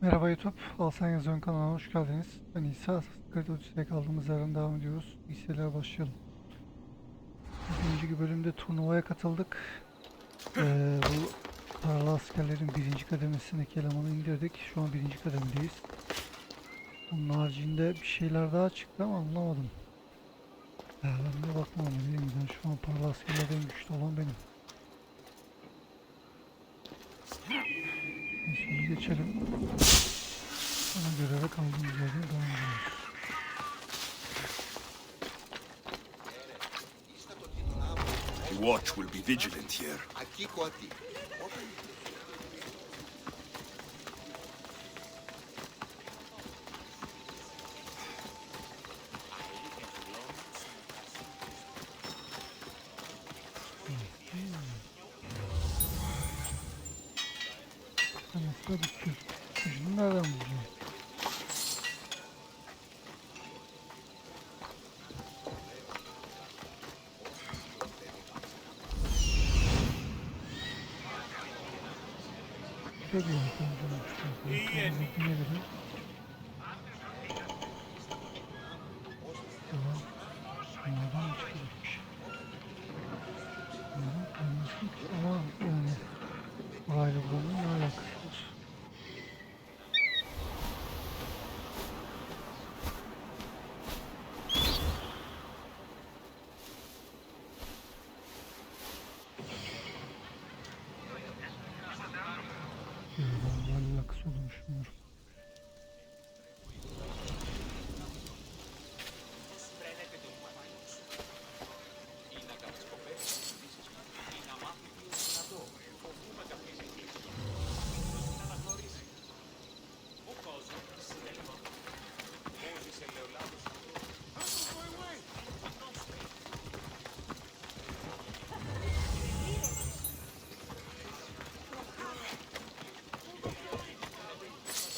Merhaba YouTube, ALSENYAZ Oyun kanalına hoş geldiniz. Ben İsa, Odyssey'de kaldığımız yerden devam ediyoruz. Seyirler başlayalım. Bir önceki bölümde turnuvaya katıldık. Bu paralı askerlerin birinci kademesindeki elemanı indirdik. Şu an birinci kademedeyiz. Onun haricinde bir şeyler daha çıktı ama anlamadım. Ben de bakmam değil mi? Ben şu an paralı askerlerden güçlü olan benim. Neyse onu geçelim. Ona göre kaldığımız yerden devam ediyoruz. The watch will be vigilant here. Nasıl düşüyor? Şunu nereden bulacağım? Şöyle bir yapalım. Ne bileyim. Tamam. Bunlardan mı çıkacakmış? Bunlardan kalmasın ki. Ama yani burayla buranın ne alakası var? Ben alakası olduğunu düşünmüyorum.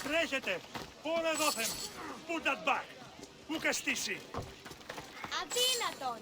Τρέχετε! Όλα δόθεν! Put that back! Πού καστήσει! Αδύνατον!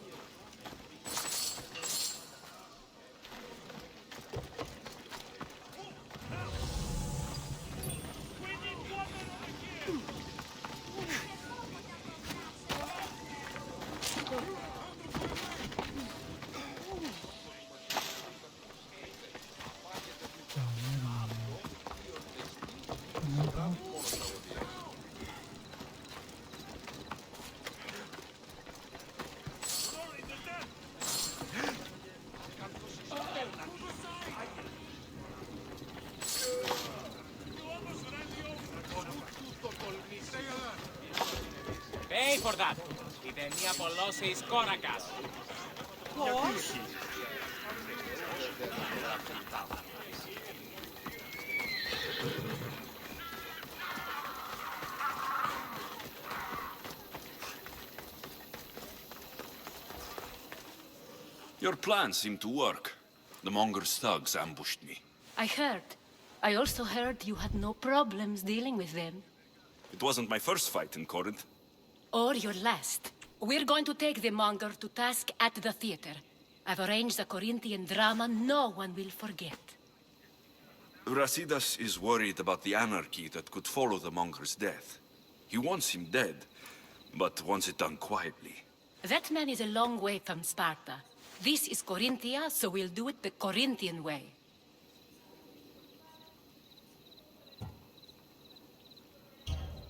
Pay for that. Η ταινία πολλός εις κόρακας. Πώς? Your plan seemed to work. The Monger's thugs ambushed me. I heard. I also heard you had no problems dealing with them. It wasn't my first fight in Corinth. Or your last. We're going to take the monger to task at the theater. I've arranged a Corinthian drama no one will forget. Brasidas is worried about the anarchy that could follow the Monger's death. He wants him dead, but wants it done quietly. That man is a long way from Sparta. This is Corinthia, so we'll do it the Corinthian way.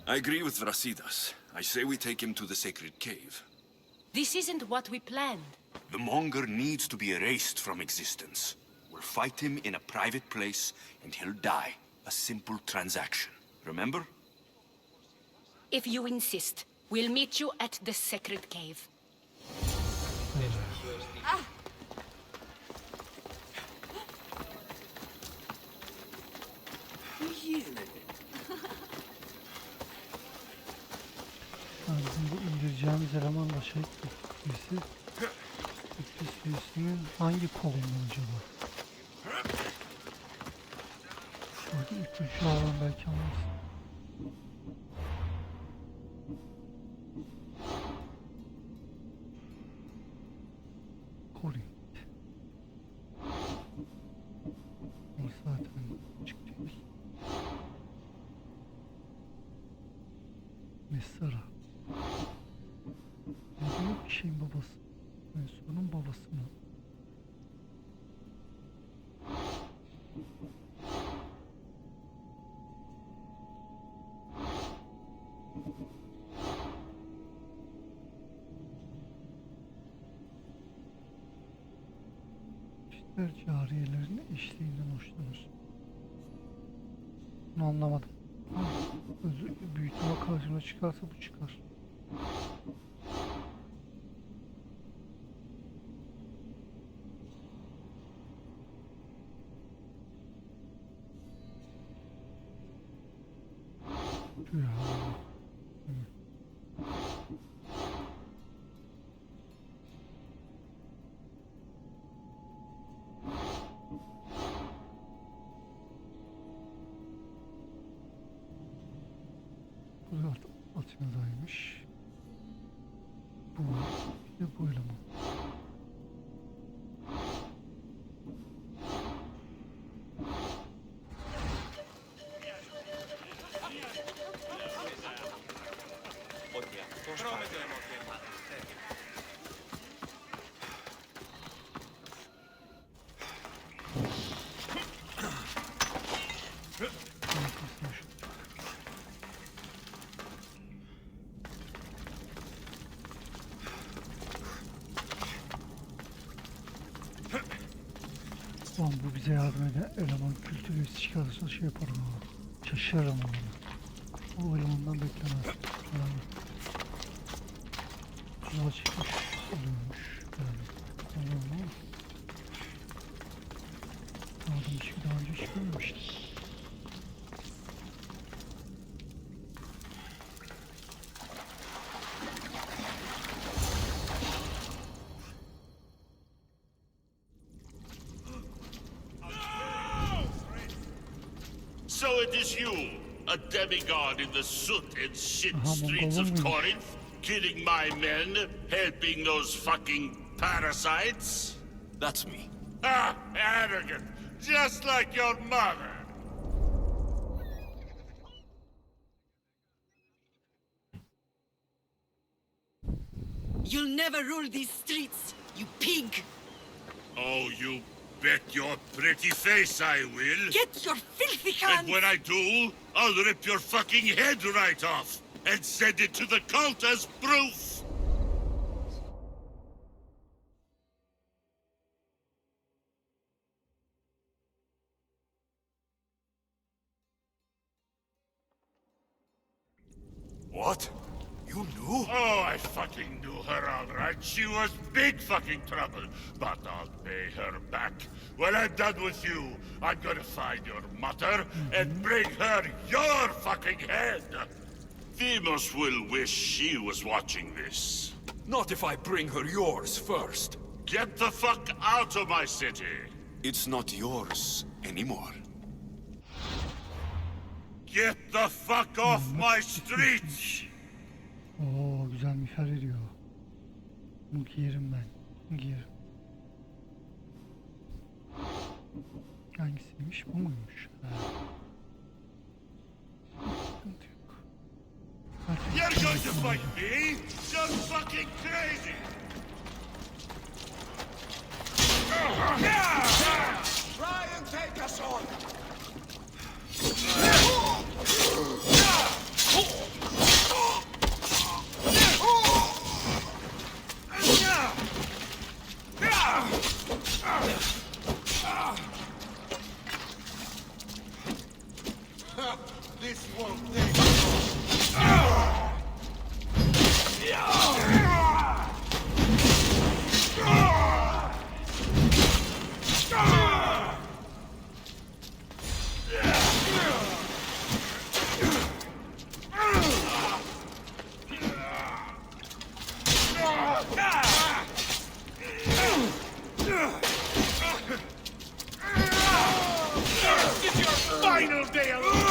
I agree with Brasidas. I say we take him to the sacred cave. This isn't what we planned. The Monger needs to be erased from existence. We'll fight him in a private place, and he'll die. A simple transaction. Remember? If you insist, we'll meet you at the sacred cave. Bizim bu indireceğimiz eleman da şey birisi. Birisinin hangi kolundan acaba? Şurada ipuçlardan belki anlarsın. Koruyun. Zaten çıkacağız. Sara. Ne diyor bir şeyin babası? Sonun babası mı? İşler cariyelerinin eşliğinden hoşlanır. Bunu anlamadım. Büyük ihtimal karşıma çıkarsa bu çıkar. Ya. Bu ALSENYAZ'aymış. Bu bir de bu eleman. Ulan bu bize yardım eden eleman kültür üyesi çıkarsa şey yaparım ama. Şaşırırım ona. O elemandan beklemez. Yani. Tuzağa çıkmış oluyormuş. Yani. Anladım ama. Adam çünkü daha önce hiç görmemiştim. So it is you, a demigod in the soot and shit Aha, streets of Mongol'un Corinth, killing my men, helping those fucking parasites? That's me. Ah, arrogant, just like your mother. You'll never rule these streets, you pig! Oh, you bet your pretty face I will. Get your filthy hands! And when I do, I'll rip your fucking head right off and send it to the cult as proof. What? You knew? Oh, I fucking knew her all right. She was big fucking trouble. But I'll pay her back. When I'm done with you, I'm gonna find your mother and bring her your fucking head. Demos will wish she was watching this. Not if I bring her yours first. Get the fuck out of my city. It's not yours anymore. Get the fuck off my streets. Oo güzel miğfer veriyor. Bunu giyerim ben. Bunu giyerim. Hangisiymiş? Bu muymuş? Ha. Sıkıntı yok. You're going to fight me? You're fucking crazy. Try and take us on! This won't take Final day alone!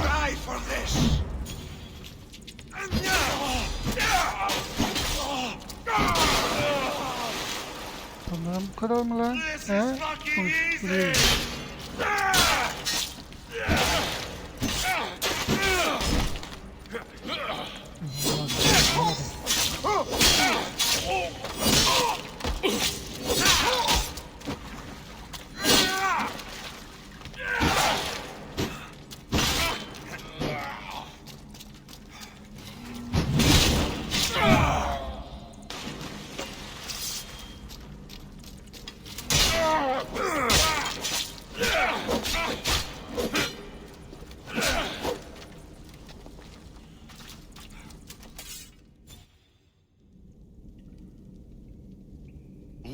Die for this! Lan bu kadar mı lan? This He? is fucking Konuşup easy! duruyoruz.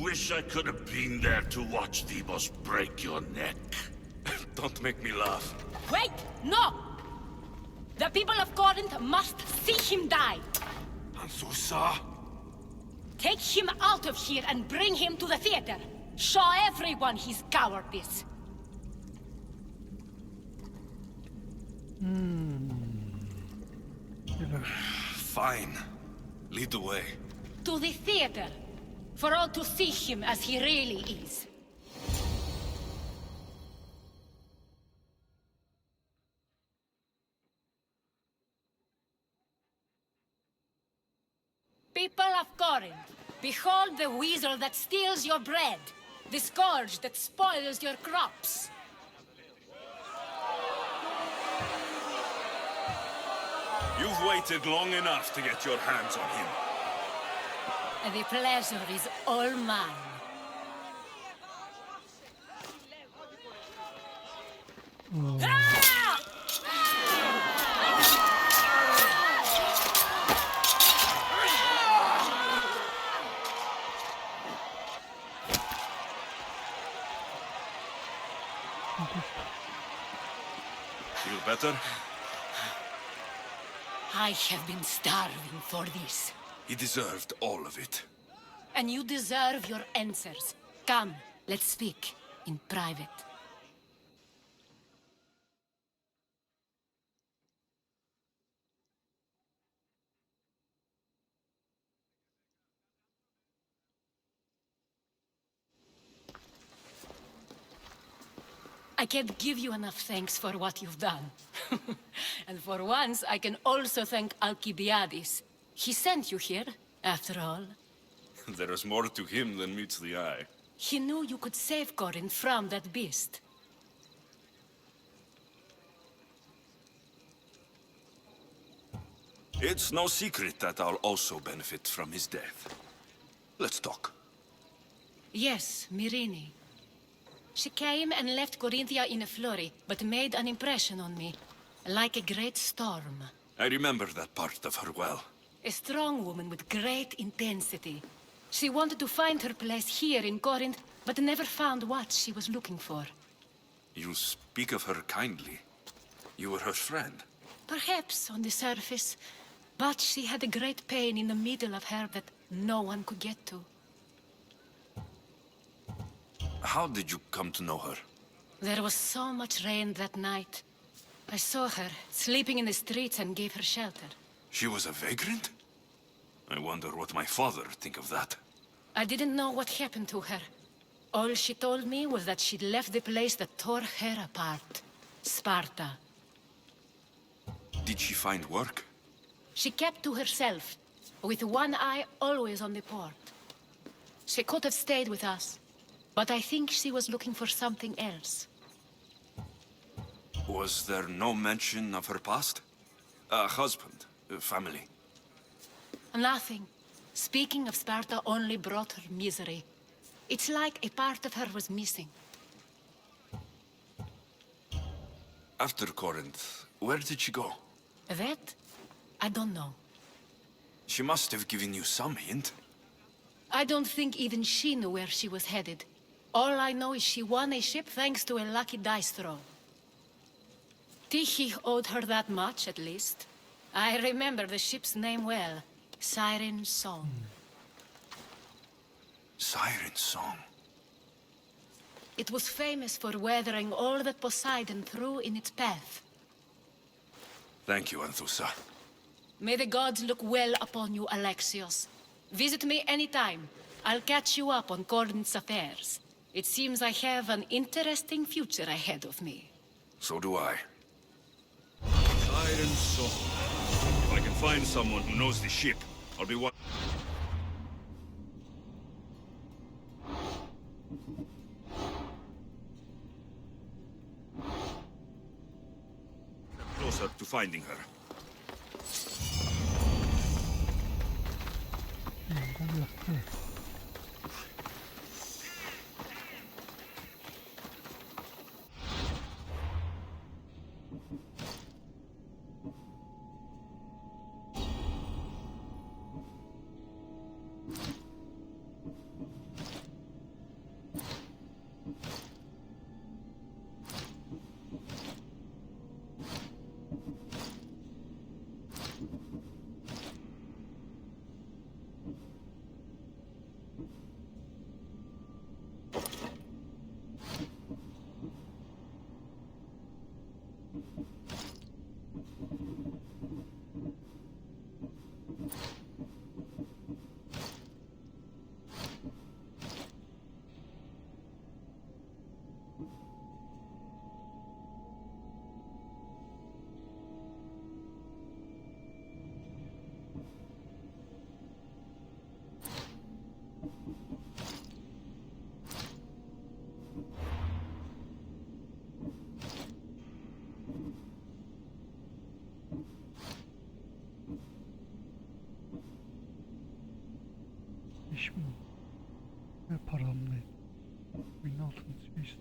Wish I could have been there to watch Demos break your neck. Don't make me laugh. Wait! No! The people of Corinth must see him die. Anthusa? Take him out of here and bring him to the theater. Show everyone his cowardice. Fine. Lead the way. To the theater. For all to see him as he really is. People of Corinth, behold the weasel that steals your bread, the scourge that spoils your crops. You've waited long enough to get your hands on him. The pleasure is all mine. Ah! Feel better? I have been starving for this. He deserved all of it. And you deserve your answers. Come, let's speak in private. I can't give you enough thanks for what you've done. And for once, I can also thank Alcibiades. He sent you here, after all. There is more to him than meets the eye. He knew you could save Corinth from that beast. It's no secret that I'll also benefit from his death. Let's talk. Yes, Myrine. She came and left Corinthia in a flurry, but made an impression on me, like a great storm. I remember that part of her well. A strong woman with great intensity. She wanted to find her place here in Corinth, but never found what she was looking for. You speak of her kindly. You were her friend. Perhaps on the surface, but she had a great pain in the middle of her that no one could get to. How did you come to know her? There was so much rain that night. I saw her, sleeping in the streets, and gave her shelter. She was a vagrant? I wonder what my father think of that. I didn't know what happened to her. All she told me was that she'd left the place that tore her apart. Sparta. Did she find work? She kept to herself, with one eye always on the port. She could have stayed with us, but I think she was looking for something else. Was there no mention of her past? A husband, a family? Nothing. Speaking of Sparta only brought her misery. It's like a part of her was missing. After Corinth, where did she go? That? I don't know. She must have given you some hint. I don't think even she knew where she was headed. All I know is she won a ship thanks to a lucky dice throw. Tyche owed her that much, at least. I remember the ship's name well. Siren Song. Siren Song. It was famous for weathering all that Poseidon threw in its path. Thank you, Anthusa. May the gods look well upon you, Alexios. Visit me anytime. I'll catch you up on Gordon's affairs. It seems I have an interesting future ahead of me. So do I. Siren song. If I can find someone who knows the ship, I'll be one. Closer to finding her. Yol yaptı. İş mi? Ve param neydi? Oyunun altını işte.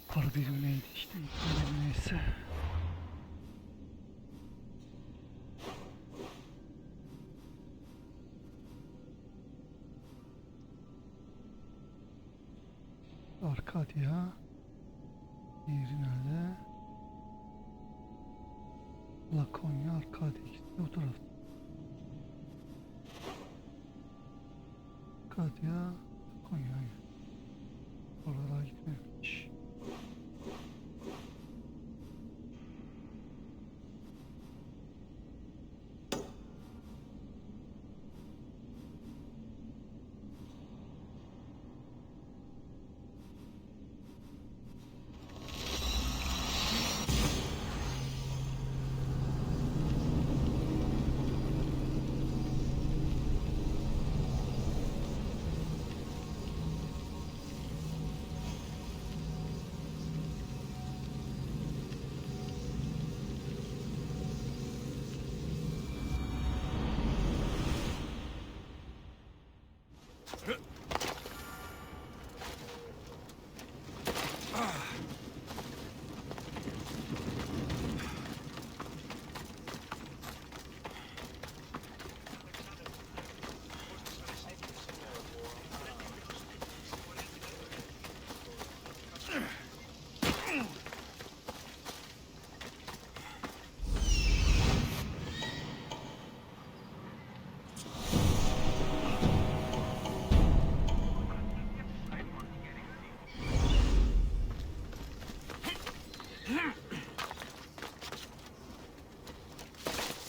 Para birimi neydi işte. Birimi neyse. Arkadia. Diğeri nerede? Lakonya, Arkadia. İkisi de o tarafta. Arkadia, Lakonya. Oralara gitmemiş.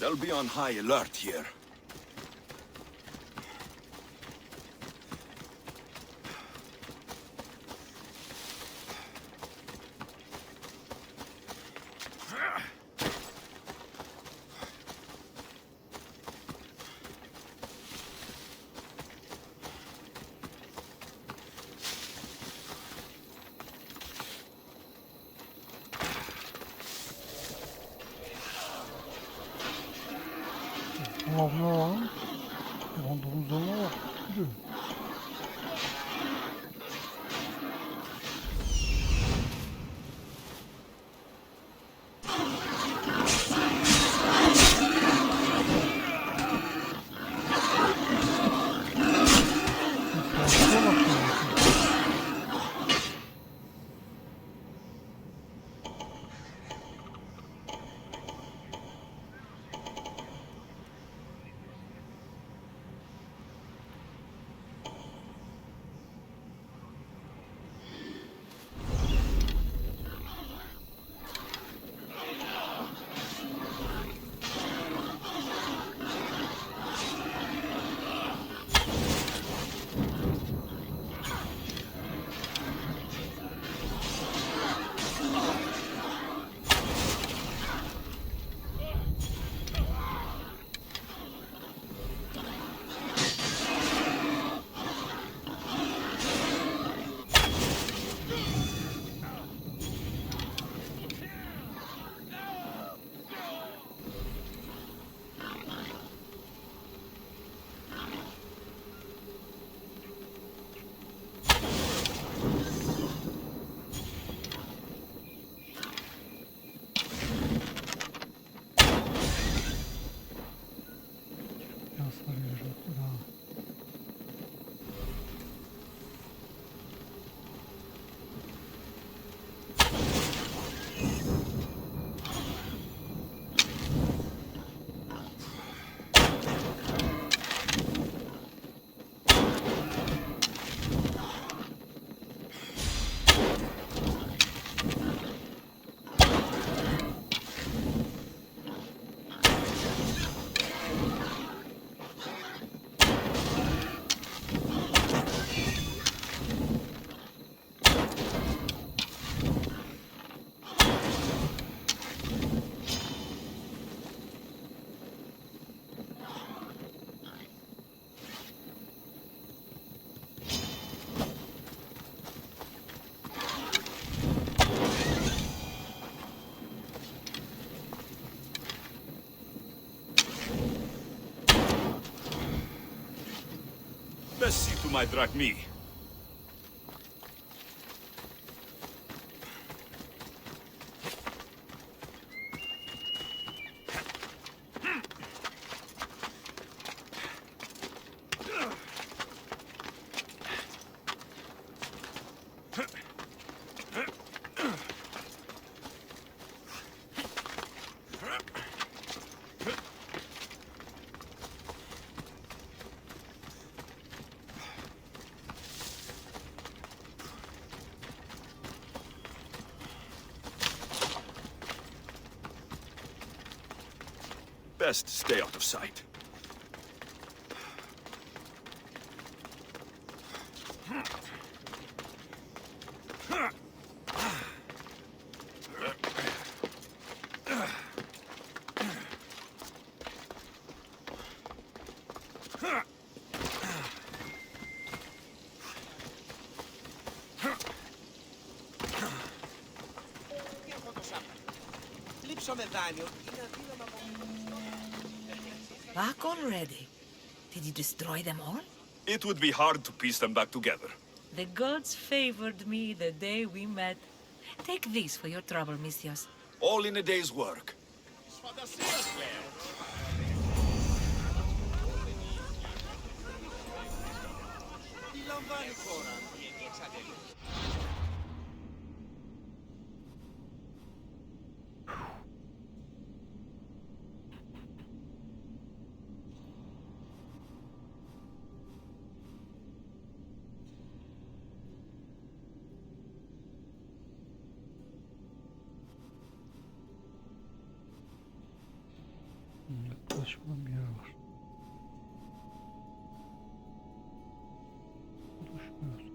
They'll be on high alert here. Abi ne lan? Yaman domuzlarına bak. Yürü. hasar veriyor daha. Best see to my drachmi. Best stay out of sight. Back already? Did you destroy them all? It would be hard to piece them back together. The gods favored me the day we met. Take this for your trouble, Misios. All in a day's work. Yaklaşmadan bir yer var. Konuşmuyoruz.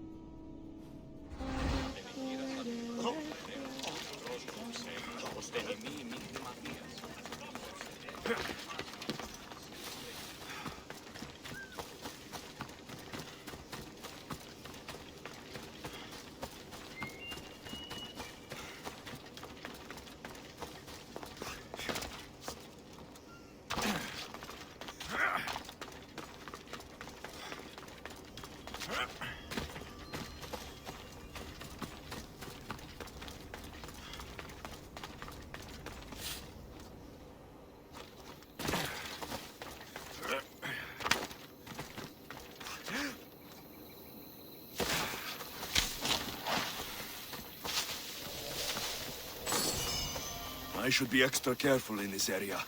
I should be extra careful in this area.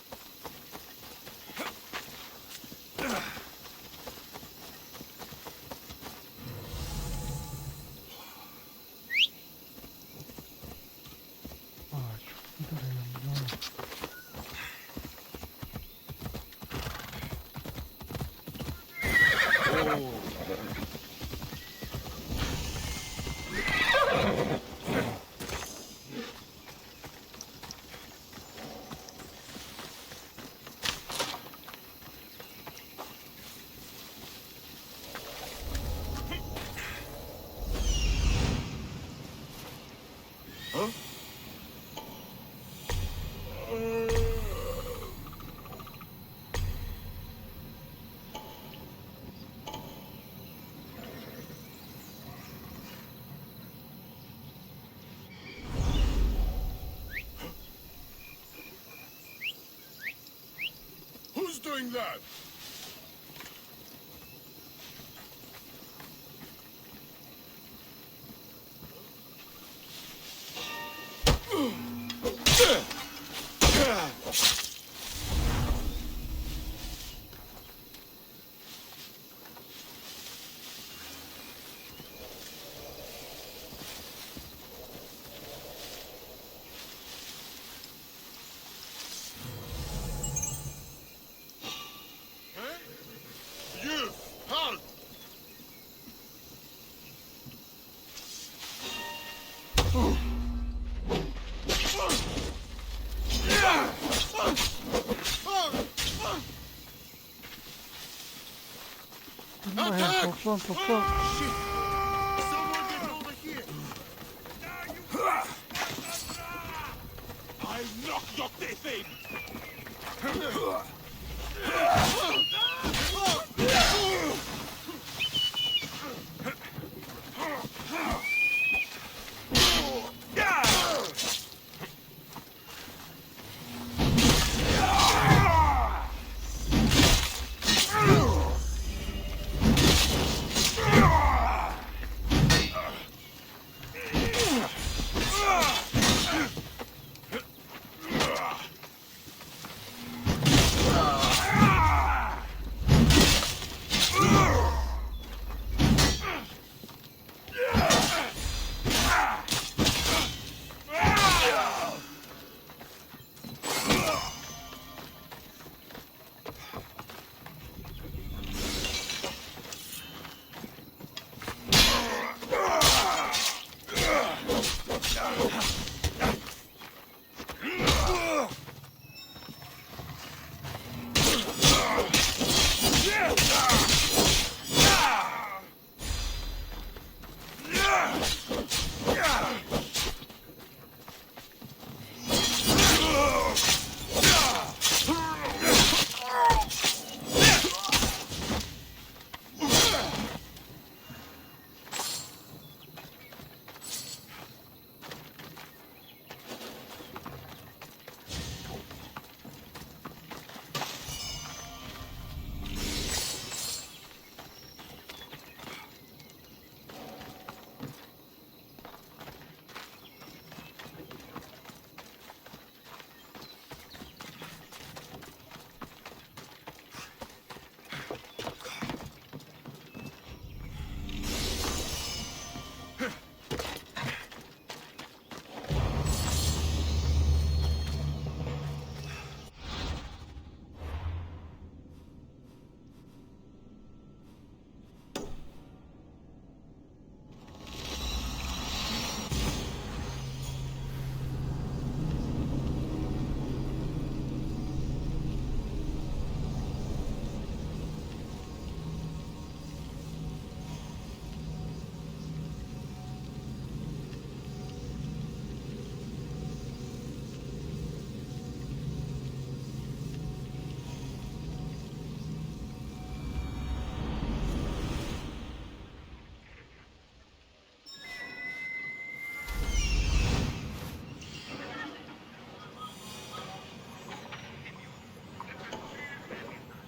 Who's doing that? Dayan, toplan toplan. I knock your teeth in!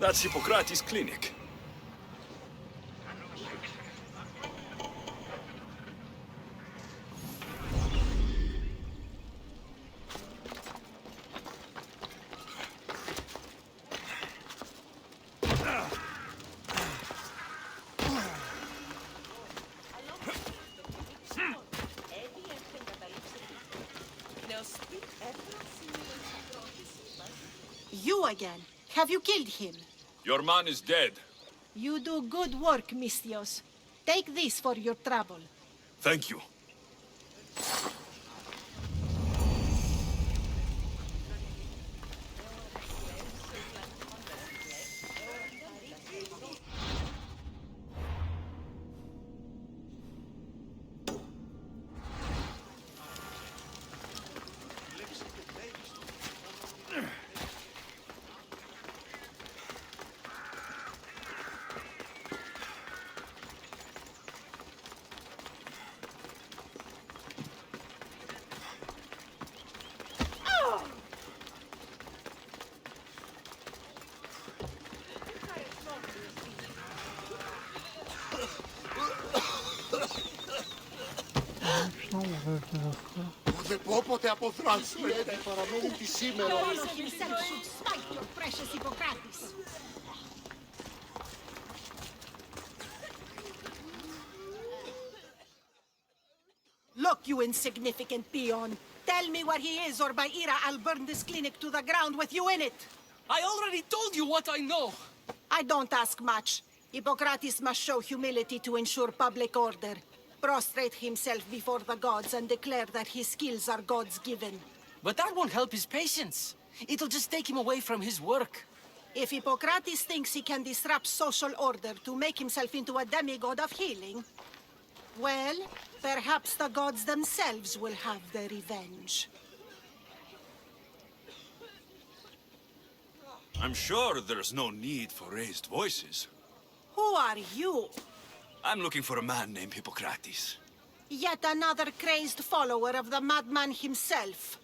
That's Hippocrates' clinic. You again. Have you killed him? Your man is dead. You do good work, Mistios. Take this for your trouble. Thank you. Δεν πω ποτέ αποθράσει έτσι παραμένει τη σήμερα. Himself should spite your precious Hippocrates. Look, you insignificant peon. Tell me where he is, or by Ira, I'll burn this clinic to the ground with you in it. I already told you what I know. I don't ask much. Hippocrates must show humility to ensure public order. Prostrate himself before the gods and declare that his skills are God's given. But that won't help his patients. It'll just take him away from his work. If Hippocrates thinks he can disrupt social order to make himself into a demigod of healing, well, perhaps the gods themselves will have their revenge. I'm sure there's no need for raised voices. Who are you? I'm looking for a man named Hippocrates. Yet another crazed follower of the madman himself.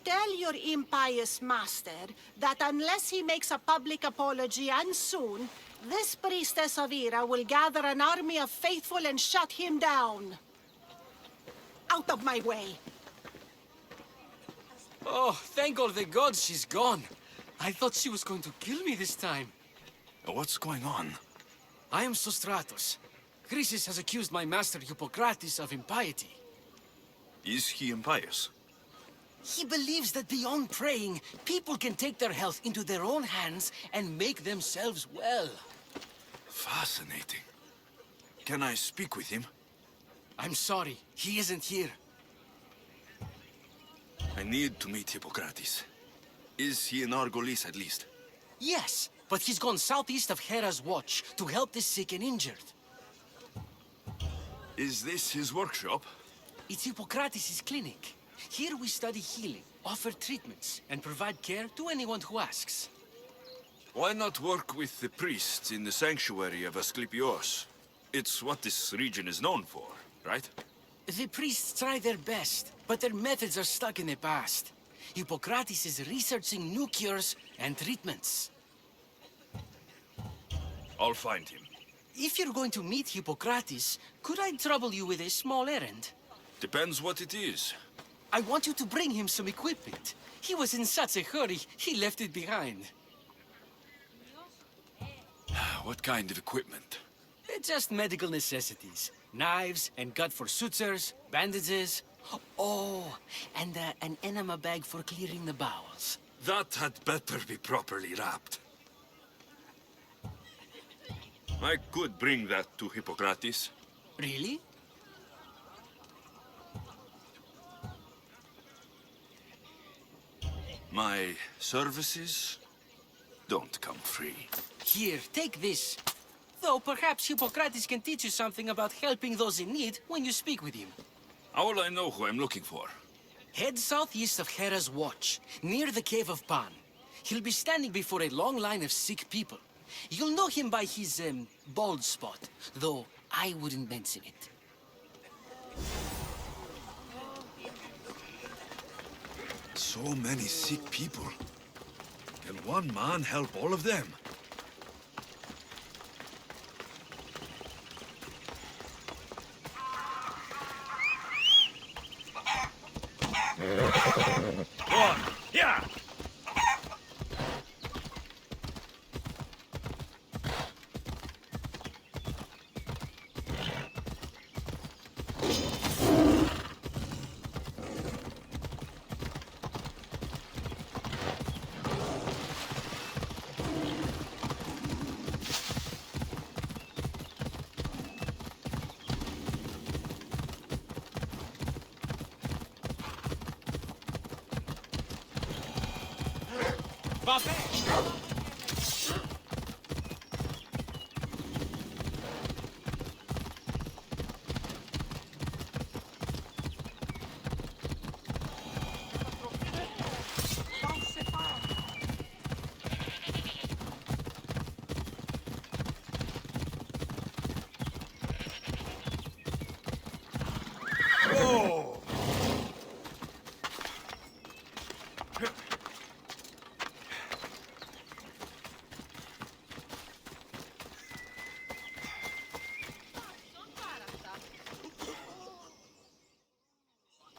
Tell your impious master that unless he makes a public apology, and soon, this priestess of Ira will gather an army of faithful and shut him down. Out of my way! Oh, thank all the gods she's gone. I thought she was going to kill me this time. What's going on? I am Sostratos. Chrysis has accused my master Hippocrates of impiety. Is he impious? He believes that beyond praying, people can take their health into their own hands and make themselves well. Fascinating. Can I speak with him? I'm sorry, he isn't here. I need to meet Hippocrates. Is he in Argolis at least? Yes, but he's gone southeast of Hera's watch to help the sick and injured. Is this his workshop? It's Hippocrates' clinic. Here we study healing, offer treatments, and provide care to anyone who asks. Why not work with the priests in the sanctuary of Asclepios? It's what this region is known for, right? The priests try their best, but their methods are stuck in the past. Hippocrates is researching new cures and treatments. I'll find him. If you're going to meet Hippocrates, could I trouble you with a small errand? Depends what it is. I want you to bring him some equipment. He was in such a hurry, he left it behind. What kind of equipment? Just medical necessities. Knives and gut for sutures, bandages. Oh, and an enema bag for clearing the bowels. That had better be properly wrapped. I could bring that to Hippocrates. Really? My services don't come free. Here, take this. Though perhaps Hippocrates can teach you something about helping those in need when you speak with him. How will I know who I'm looking for? Head southeast of Hera's watch, near the Cave of Pan. He'll be standing before a long line of sick people. You'll know him by his, bald spot, though I wouldn't mention it. So many sick people. Can one man help all of them? Go on. Yeah.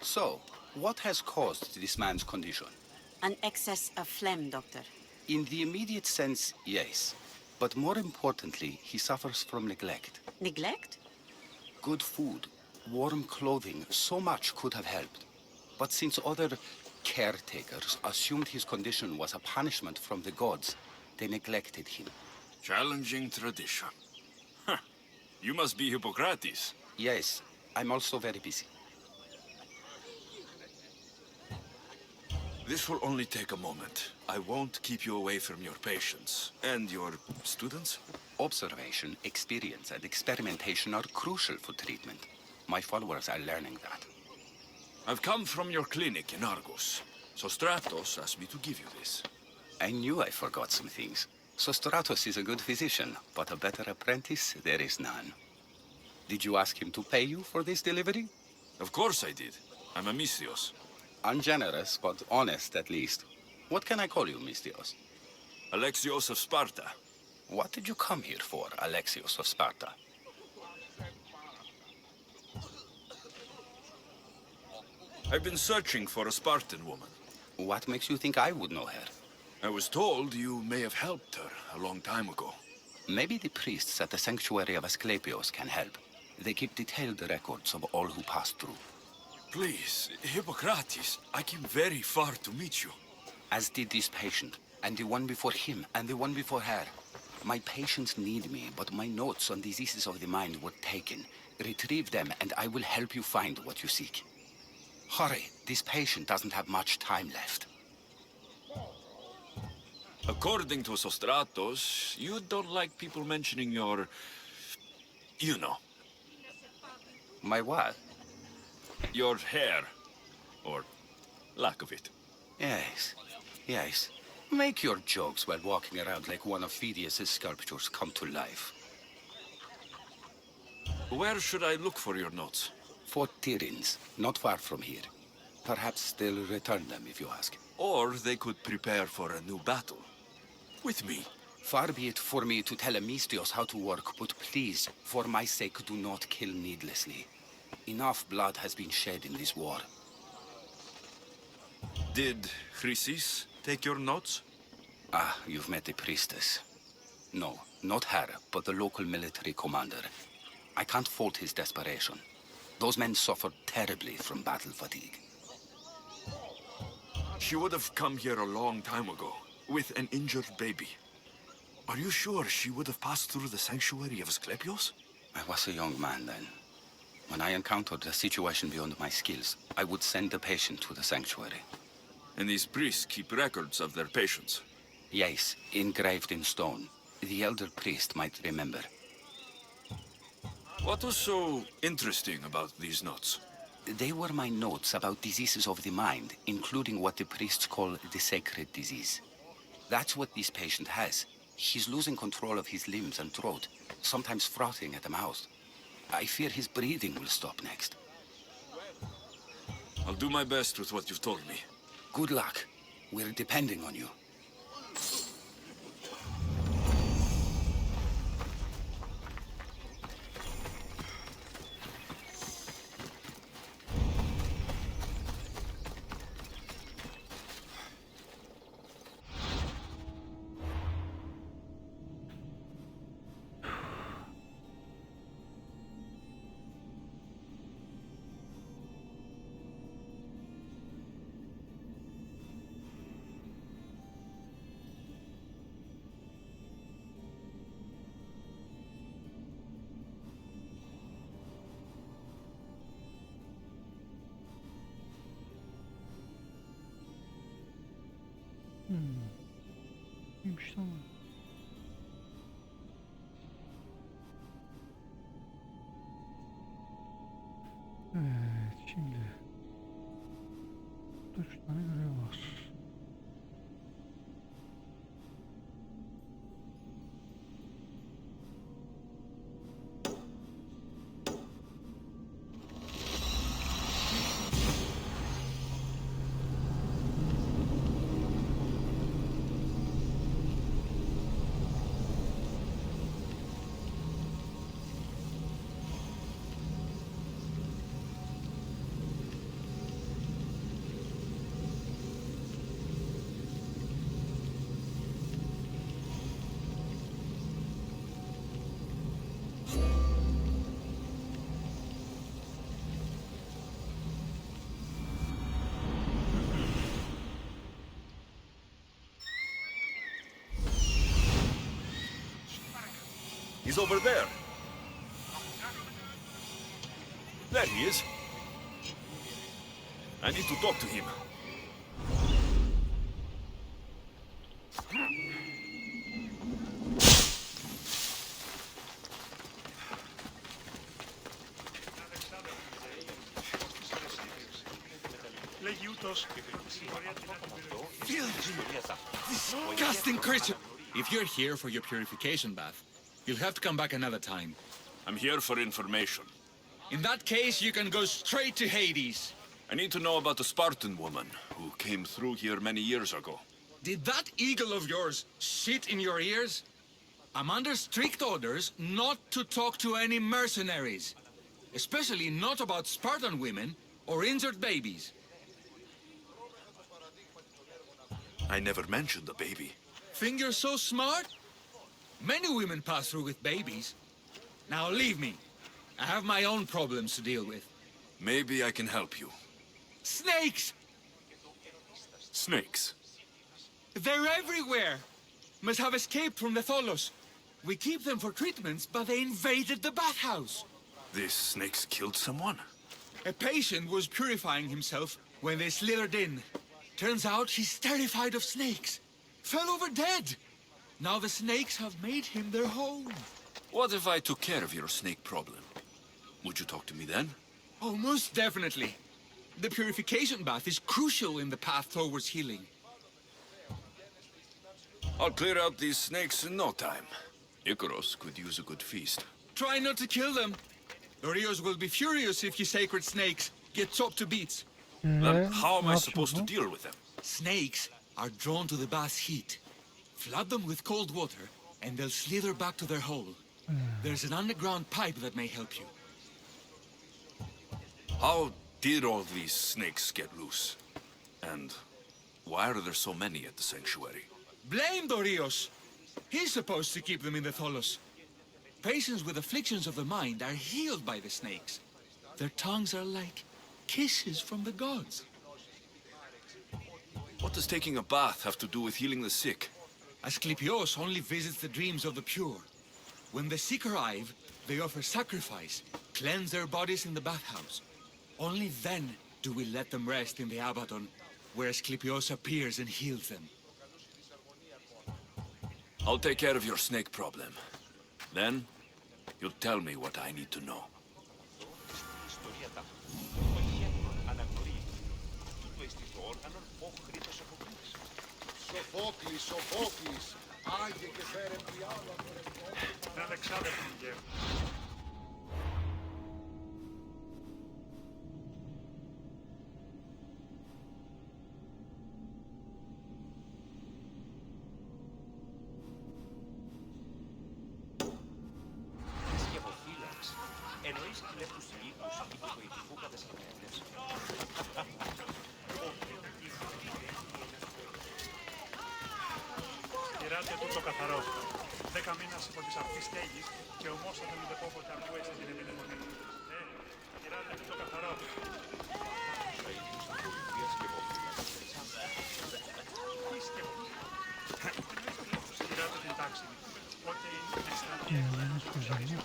So, what has caused this man's condition? An excess of phlegm, Doctor. In the immediate sense, yes. But more importantly, he suffers from neglect. Neglect? Good food, warm clothing, so much could have helped. But since other caretakers assumed his condition was a punishment from the gods, they neglected him. Challenging tradition. Huh. You must be Hippocrates. Yes, I'm also very busy. This will only take a moment. I won't keep you away from your patients. And your students? Observation, experience, and experimentation are crucial for treatment. My followers are learning that. I've come from your clinic in Argos. So Stratos asked me to give you this. I knew I forgot some things. Sostratos is a good physician, but a better apprentice there is none. Did you ask him to pay you for this delivery? Of course I did. I'm a Misthios. Ungenerous, but honest at least. What can I call you, Misthios? Alexios of Sparta. What did you come here for, Alexios of Sparta? I've been searching for a Spartan woman. What makes you think I would know her? I was told you may have helped her a long time ago. Maybe the priests at the sanctuary of Asclepios can help. They keep detailed records of all who pass through. Please, Hippocrates, I came very far to meet you. As did this patient, and the one before him, and the one before her. My patients need me, but my notes on diseases of the mind were taken. Retrieve them, and I will help you find what you seek. Hurry, this patient doesn't have much time left. According to Sostratos, you don't like people mentioning your... you know. My what? Your hair. Or lack of it. Yes, yes. Make your jokes while walking around like one of Phidias' sculptures come to life. Where should I look for your notes? 4 Tyrins, not far from here. Perhaps they'll return them if you ask. Or they could prepare for a new battle. With me. Far be it for me to tell a Misthios how to work, but please, for my sake, do not kill needlessly. Enough blood has been shed in this war. Did Chrysis take your notes? Ah, you've met the priestess. No, not her, but the local military commander. I can't fault his desperation. Those men suffered terribly from battle fatigue. She would have come here a long time ago, with an injured baby. Are you sure she would have passed through the sanctuary of Asclepios? I was a young man then. When I encountered a situation beyond my skills, I would send the patient to the sanctuary. And these priests keep records of their patients? Yes, engraved in stone. The elder priest might remember. What was so interesting about these notes? They were my notes about diseases of the mind, including what the priests call the sacred disease. That's what this patient has. He's losing control of his limbs and throat, sometimes frothing at the mouth. I fear his breathing will stop next. I'll do my best with what you've told me. Good luck. We're depending on you. Neymiş lan bu? Evet, şimdi burada 3 tane görev var. He's over there. There he is. I need to talk to him. Disgusting creature! If you're here for your purification bath, you'll have to come back another time. I'm here for information. In that case, you can go straight to Hades. I need to know about the Spartan woman who came through here many years ago. Did that eagle of yours shit in your ears? I'm under strict orders not to talk to any mercenaries. Especially not about Spartan women or injured babies. I never mentioned the baby. Think you're so smart? Many women pass through with babies. Now leave me. I have my own problems to deal with. Maybe I can help you. Snakes! Snakes? They're everywhere! Must have escaped from the Tholos. We keep them for treatments, but they invaded the bathhouse. These snakes killed someone? A patient was purifying himself when they slithered in. Turns out he's terrified of snakes. Fell over dead. Now the snakes have made him their home. What if I took care of your snake problem? Would you talk to me then? Oh, most definitely. The purification bath is crucial in the path towards healing. I'll clear out these snakes in no time. Icaros could use a good feast. Try not to kill them. The Rios will be furious if you sacred snakes get chopped to bits. Then how am I supposed to deal with them? Snakes are drawn to the bath's heat. Flood them with cold water, and they'll slither back to their hole. There's an underground pipe that may help you. How did all these snakes get loose? And why are there so many at the sanctuary? Blame Dorios. He's supposed to keep them in the Tholos. Patients with afflictions of the mind are healed by the snakes. Their tongues are like kisses from the gods. What does taking a bath have to do with healing the sick? Asclepios only visits the dreams of the pure. When the sick arrive, they offer sacrifice, cleanse their bodies in the bathhouse. Only then do we let them rest in the Abaddon, where Asclepios appears and heals them. I'll take care of your snake problem. Then, you'll tell me what I need to know. Σοφόκλης, Σοφόκλης, άγιε και φέρε διάλογο. Είναι ανεξάρτητη η γεύση. Εννοείς κλέφτους λύκους ή του βοηθικού κατασκευαστές. Κυράτε τούτο καθαρό. 10 μήνας από τις αυτής στέγης και ομόσατε με δεκόποτε ακούεσαι την επιδαιμονή. Κυράτε τούτο καθαρό. Κυράτε την τάξη. Πότε είναι αισθανή.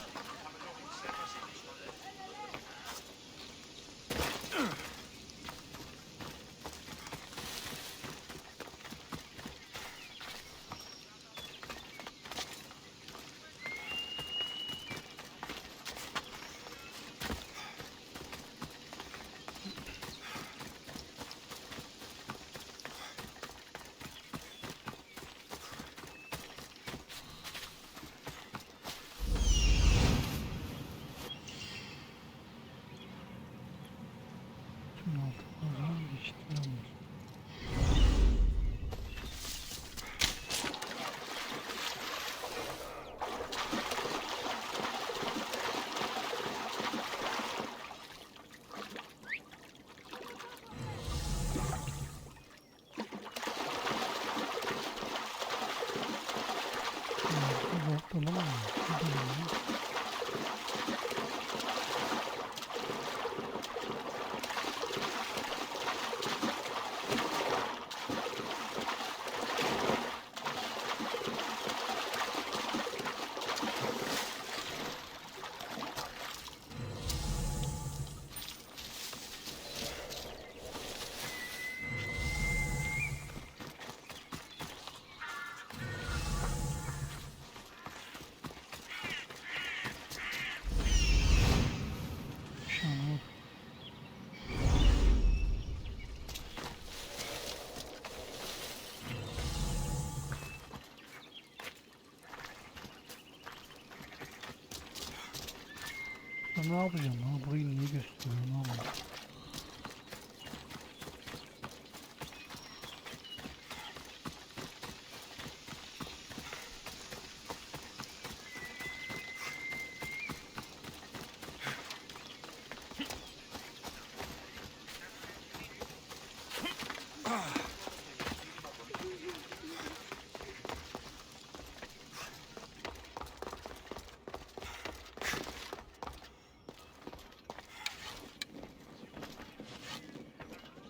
Ne yapacağım lan? Burayı niye gösteriyor? Ne yapayım?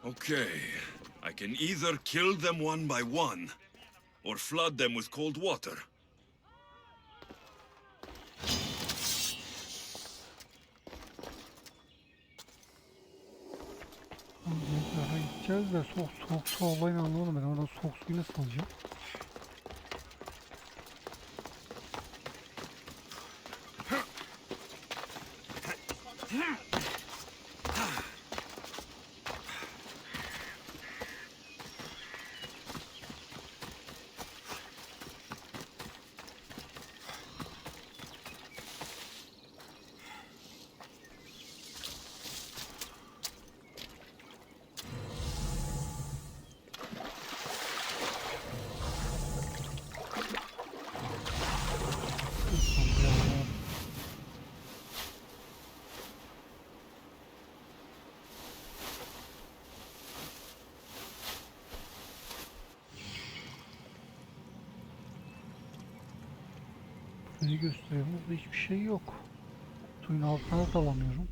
Okay, I can either kill them one by one, or flood them with cold water. Daha gideceğiz de soğuk su olayını anlamadım ben. Oradan soğuk suyu nasıl alacağım? Ne gösteriyor? Burada hiçbir şey yok. Suyun altına dalamıyorum.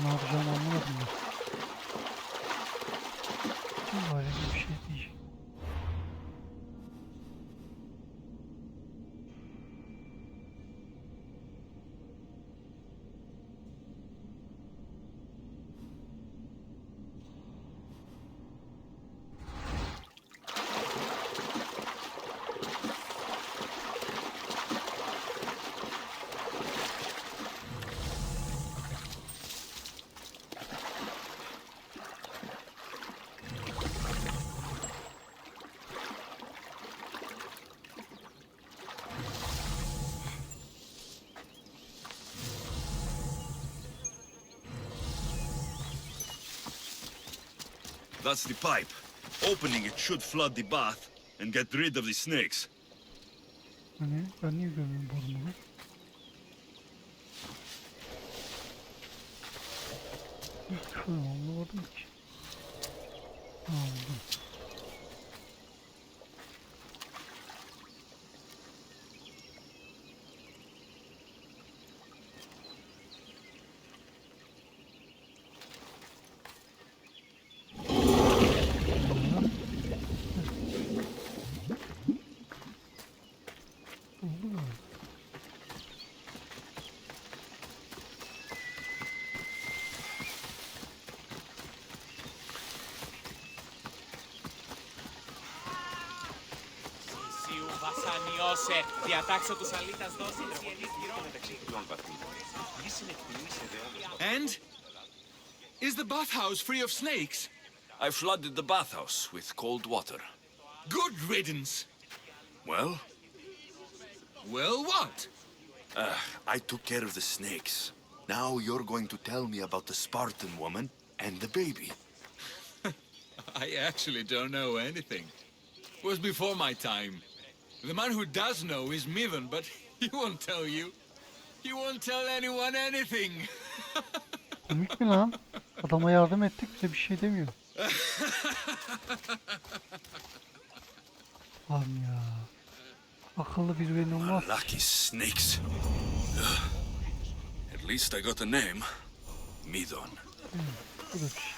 Ne yapacağımı anlamadım ben. Böyle bir şey diyecek. That's the pipe. Opening it should flood the bath and get rid of the snakes. Hani ben niye görmüyorum burnunu? Hiç anlamadım ki. Aldım. Βασανιώσε, διατάξω τους αλήτας δώσει ενής γυρών. And? Is the bathhouse free of snakes? I flooded the bathhouse with cold water. Good riddance. Well? Well, what? I took care of the snakes. Now you're going to tell me about the Spartan woman and the baby. I actually don't know anything. It was before my time. The man who does know is Mivan, but he won't tell you. He won't tell anyone anything. Komik mi lan? Adama yardım ettik bize bir şey demiyor. Lan ya. Akıllı bir benim olmaz. Lucky snakes. At least I got a name. Midon. Bu da bir şey.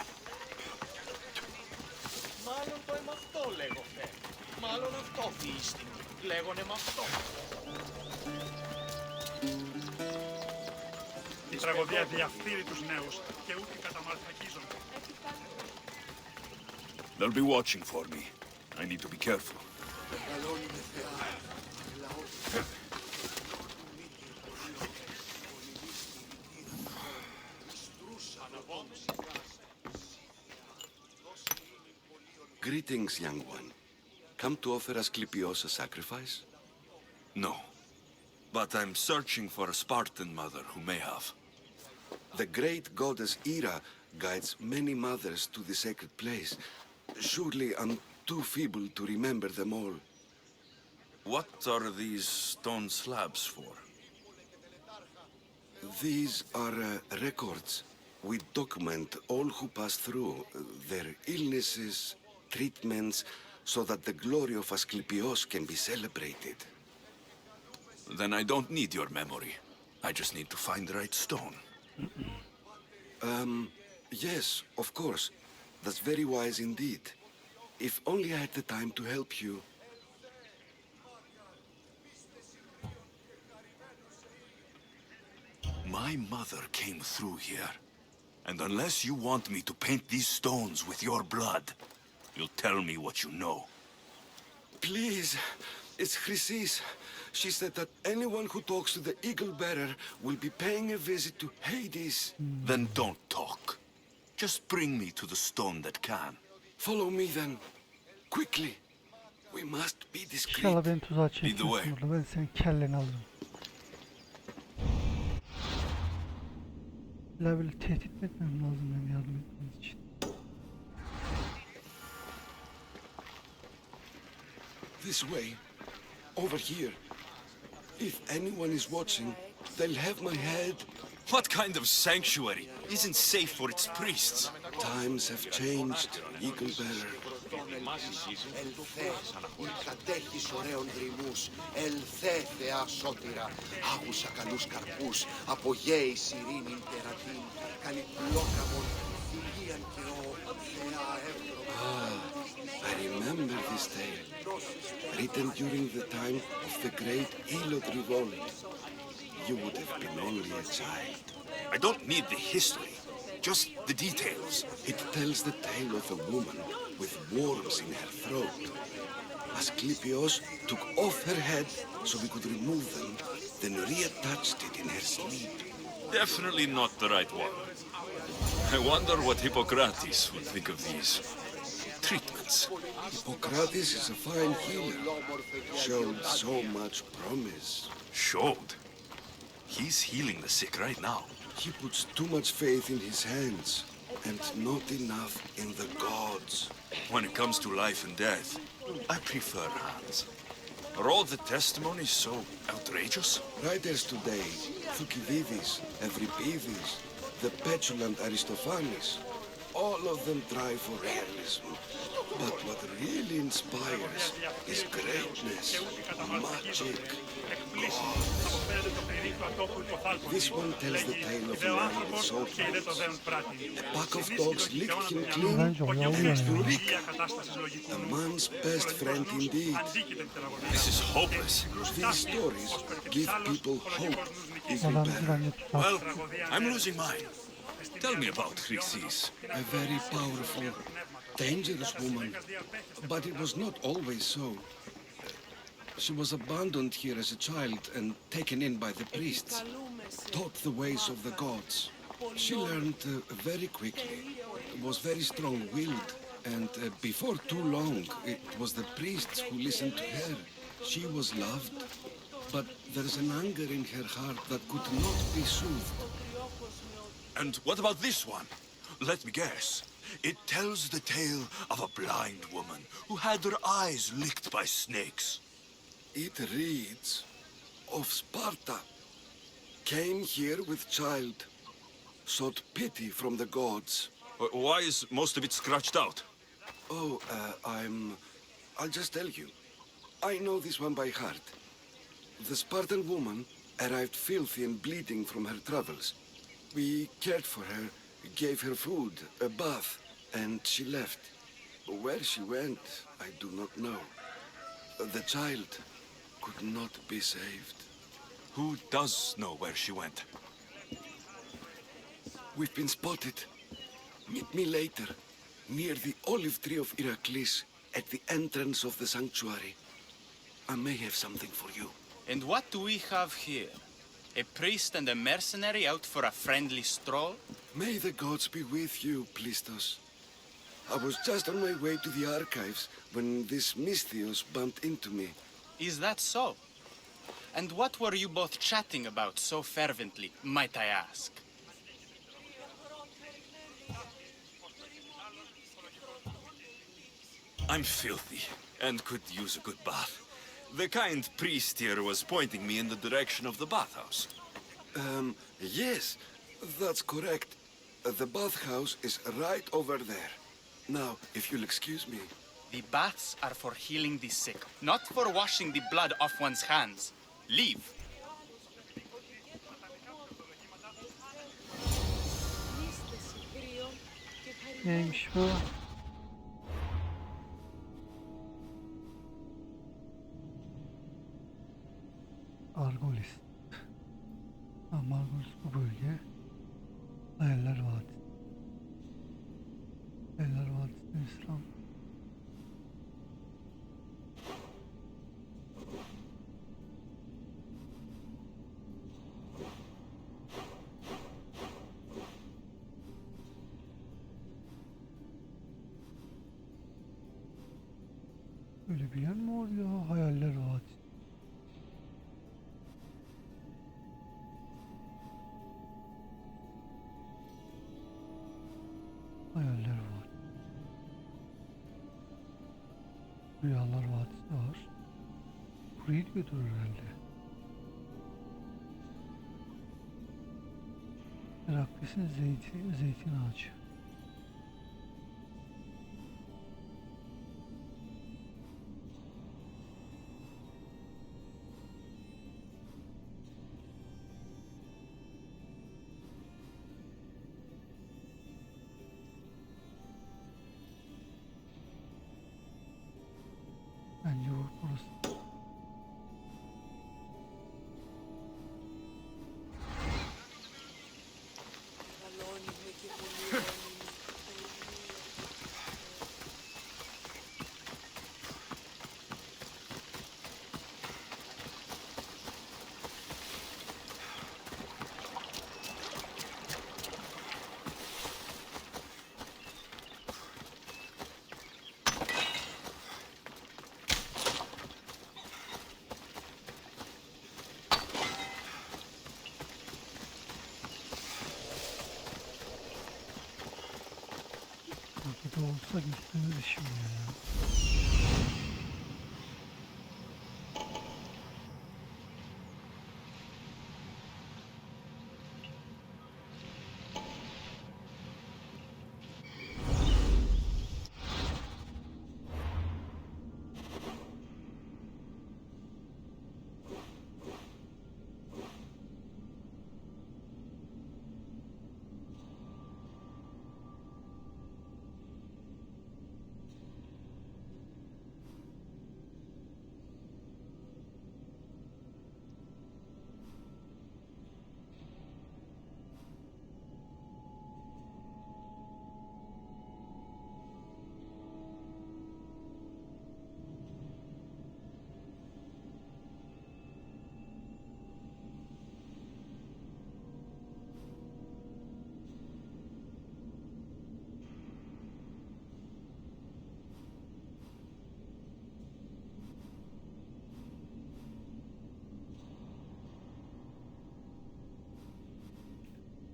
Μάλλον το είμαι αυτό, λέγω, Φε. Μάλλον αυτό αυτή η истина. Λέγονε μ' αυτό. Η τραγωδία διαφθείρει τους νέους και ούτε καταμαρθακίζονται. They'll be watching for me. I need to be careful. Greetings, young one. Come to offer Asclepios a sacrifice? No. But I'm searching for a Spartan mother who may have. The great goddess Ira guides many mothers to the sacred place. Surely I'm too feeble to remember them all. What are these stone slabs for? These are records. We document all who pass through, their illnesses, treatments, so that the glory of Asclepios can be celebrated. Then I don't need your memory. I just need to find the right stone. Yes, of course. That's very wise indeed. If only I had the time to help you. My mother came through here. And unless you want me to paint these stones with your blood, you'll tell me what you know. Please, it's Chrysis. She said that anyone who talks to the Eagle Bearer will be paying a visit to Hades. Then don't talk. Just bring me to the stone that can. Follow me then. Quickly. We must be discreet. İnşallah beni tuzağa çekiyorsun burada. Ben senin kelleni alırım. İlla böyle tehdit mi etmem lazım benim yardım etmeniz için? This way. Over here. If anyone is watching, they'll have my head. What kind of sanctuary isn't safe for its priests? Times have changed, Eagle Bearer. Ελθέ, ή κατέχεις ωραίων δρυμούς. Ελθέ, Θεά σώτηρα. Άκουσα καλούς καρπούς. Απογέης ειρήνην τερατήν. Καλή πλόκαμον, φιλίαν και ο Θεά εύδρομα. I remember this tale. Written during the time of the great Elod revolt. You would have been only a child. I don't need the history, just the details. It tells the tale of a woman with worms in her throat. Asclepios took off her head so we could remove them, then reattached it in her sleep. Definitely not the right one. I wonder what Hippocrates would think of these treatments. Hippocrates is a fine healer. Showed so much promise. Showed? He's healing the sick right now. He puts too much faith in his hands, and not enough in the gods. When it comes to life and death, I prefer hands. Are all the testimonies so outrageous? Writers today, Thucydides, Euripides, the petulant Aristophanes, all of them try for realism. But what really inspires is greatness, magic, God. This one tells the tale of a man with salt wounds. A pack of dogs licked him clean and Eureka! A man's best friend indeed. This is hopeless. These stories give people hope, Eagle Bearer. Well, I'm losing mine. Tell me about Chrysis. A very powerful, dangerous woman. But it was not always so. She was abandoned here as a child and taken in by the priests, taught the ways of the gods. She learned very quickly, was very strong-willed, and before too long, it was the priests who listened to her. She was loved, but there's an anger in her heart that could not be soothed. And what about this one? Let me guess. It tells the tale of a blind woman who had her eyes licked by snakes. It reads of Sparta. Came here with child, sought pity from the gods. Why is most of it scratched out? Oh, I'll just tell you. I know this one by heart. The Spartan woman arrived filthy and bleeding from her travels. We cared for her, gave her food, a bath, and she left. Where she went, I do not know. The child, could not be saved. Who does know where she went? We've been spotted. Meet me later, near the olive tree of Iraklis, at the entrance of the sanctuary. I may have something for you. And what do we have here? A priest and a mercenary out for a friendly stroll? May the gods be with you, Plistos. I was just on my way to the archives when this Misthios bumped into me. Is that so? And what were you both chatting about so fervently, might I ask? I'm filthy and could use a good bath. The kind priest here was pointing me in the direction of the bathhouse. Yes, that's correct. The bathhouse is right over there. Now, if you'll excuse me. The baths are for healing the sick, not for washing the blood off one's hands. Leave. Neymiş bu? Argolis. Argolis bu bölge. Hayaller Vadisi. Hayaller Vadisi'nin İslam. Öyle bir yer mi var ya? Hayaller Vadisi. Hayaller var. Rüyalar Vadisi var. Burayı götürür herhalde. Heraklis'in zeytin ağacı. Bence burası. Burada olsa gitmemiz işim ya.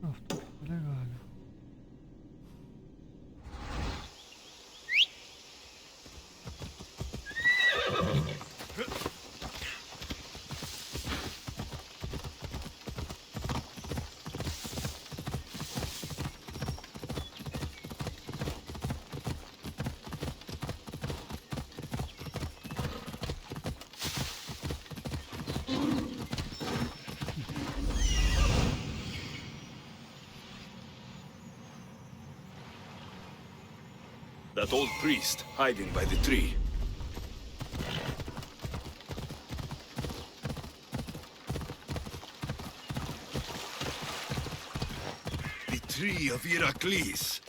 Hafta böyle galiba. That old priest hiding by the tree. tree of Heracles.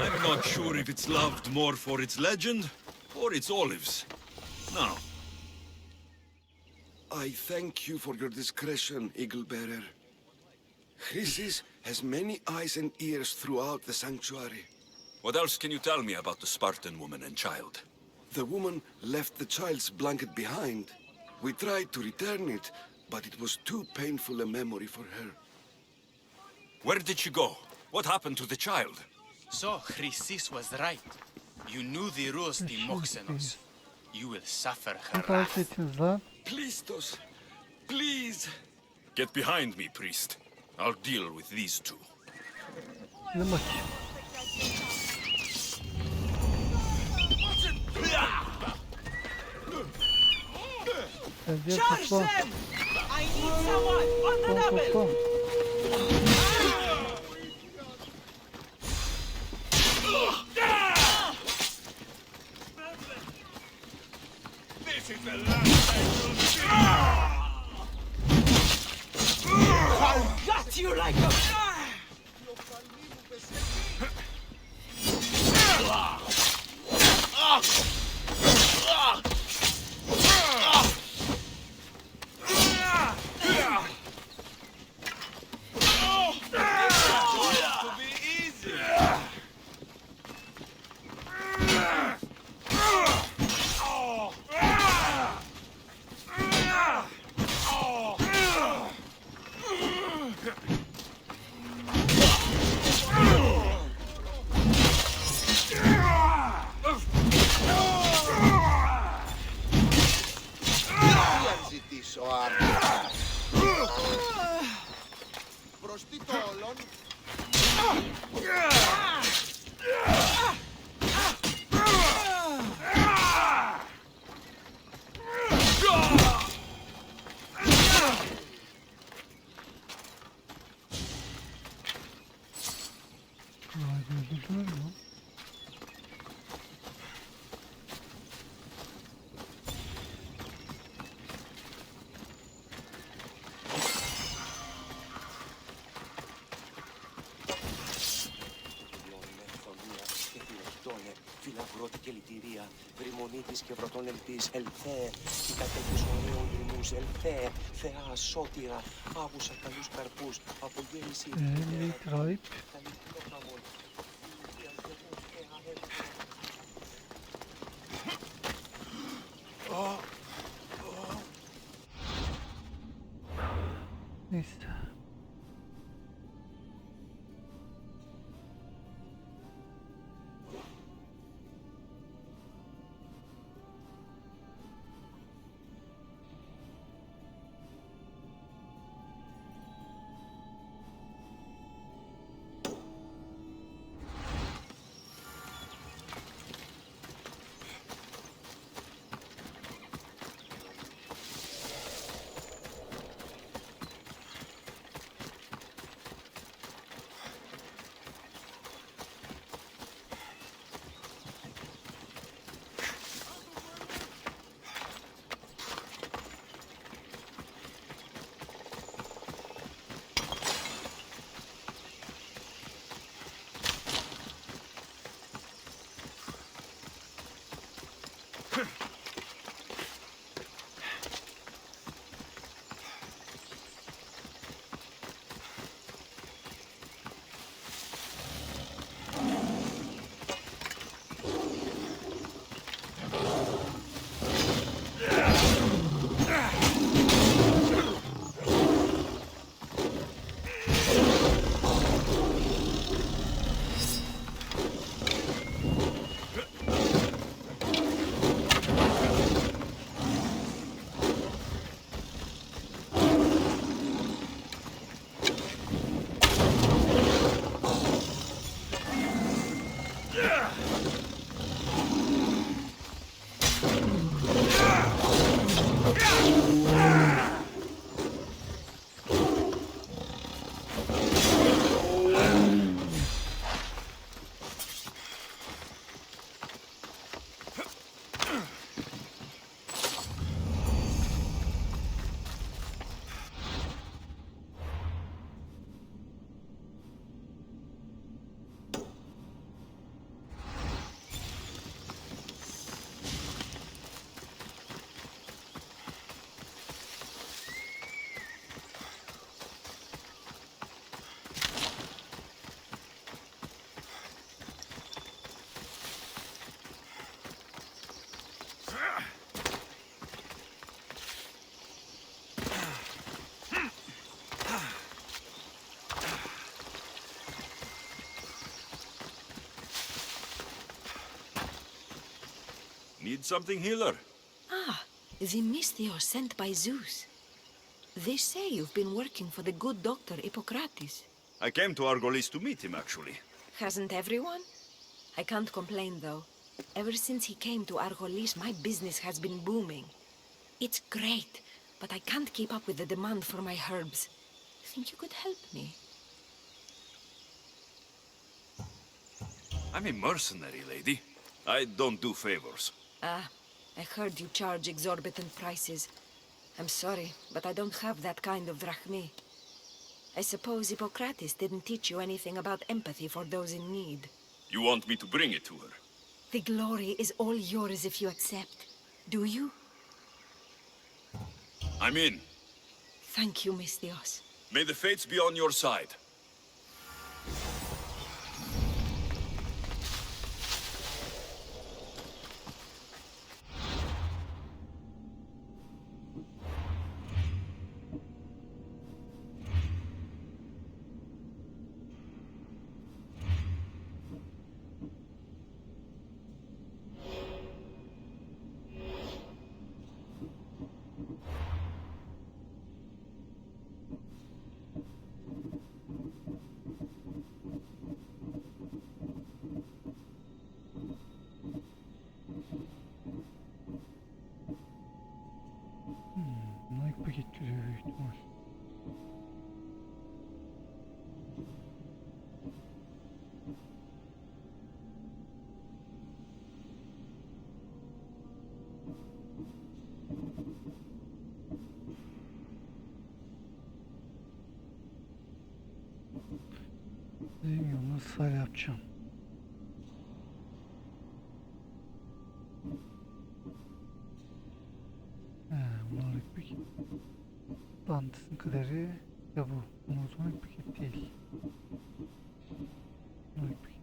I'm not sure if it's loved more for its legend or its olives. Now, I thank you for your discretion, Eagle Bearer. Chrysis has many eyes and ears throughout the sanctuary. what else can you tell me about the Spartan woman and child? The woman left the child's blanket behind. We tried to return it, but it was too painful a memory for her. Where did she go? What happened to the child? So, Chrysis was right. You knew the rules, Timoxenos. You will suffer her Ne wrath. ettiniz lan? Plistos, please. Get behind me, priest. I'll deal with these two. Gidin bakayım. Gel diğer topla. I need someone on the double. Topla. This is the last I will see. I'll gut you like a... Φιλαγρότη λυτηρία, βρυμονίτης και βρωτόνελτης, ελθέ, η κατέχεις ωραίων δρυμούς, ελθέ, θεά, σώτηρα, άβουσα καλούς καρπούς, απογέννηση, Rahip. Neyse. Need something healer? Ah, the Mystios sent by Zeus. They say you've been working for the good doctor Hippocrates. I came to Argolis to meet him, actually. Hasn't everyone? I can't complain, though. Ever since he came to Argolis, my business has been booming. It's great, but I can't keep up with the demand for my herbs. Think you could help me? I'm a mercenary, lady. I don't do favors. Ah, I heard you charge exorbitant prices. I'm sorry, but I don't have that kind of drachmi. I suppose Hippocrates didn't teach you anything about empathy for those in need. You want me to bring it to her? The glory is all yours if you accept. Do you? I'm in. Thank you, Mystios. May the fates be on your side. Nike paket diyor büyük ihtimal. Bilmiyorum nasıl hala yapacağım. Bunlarlık bir bandısın kaderi ya bu. Monotonik paket değil. Bunlarlık paket.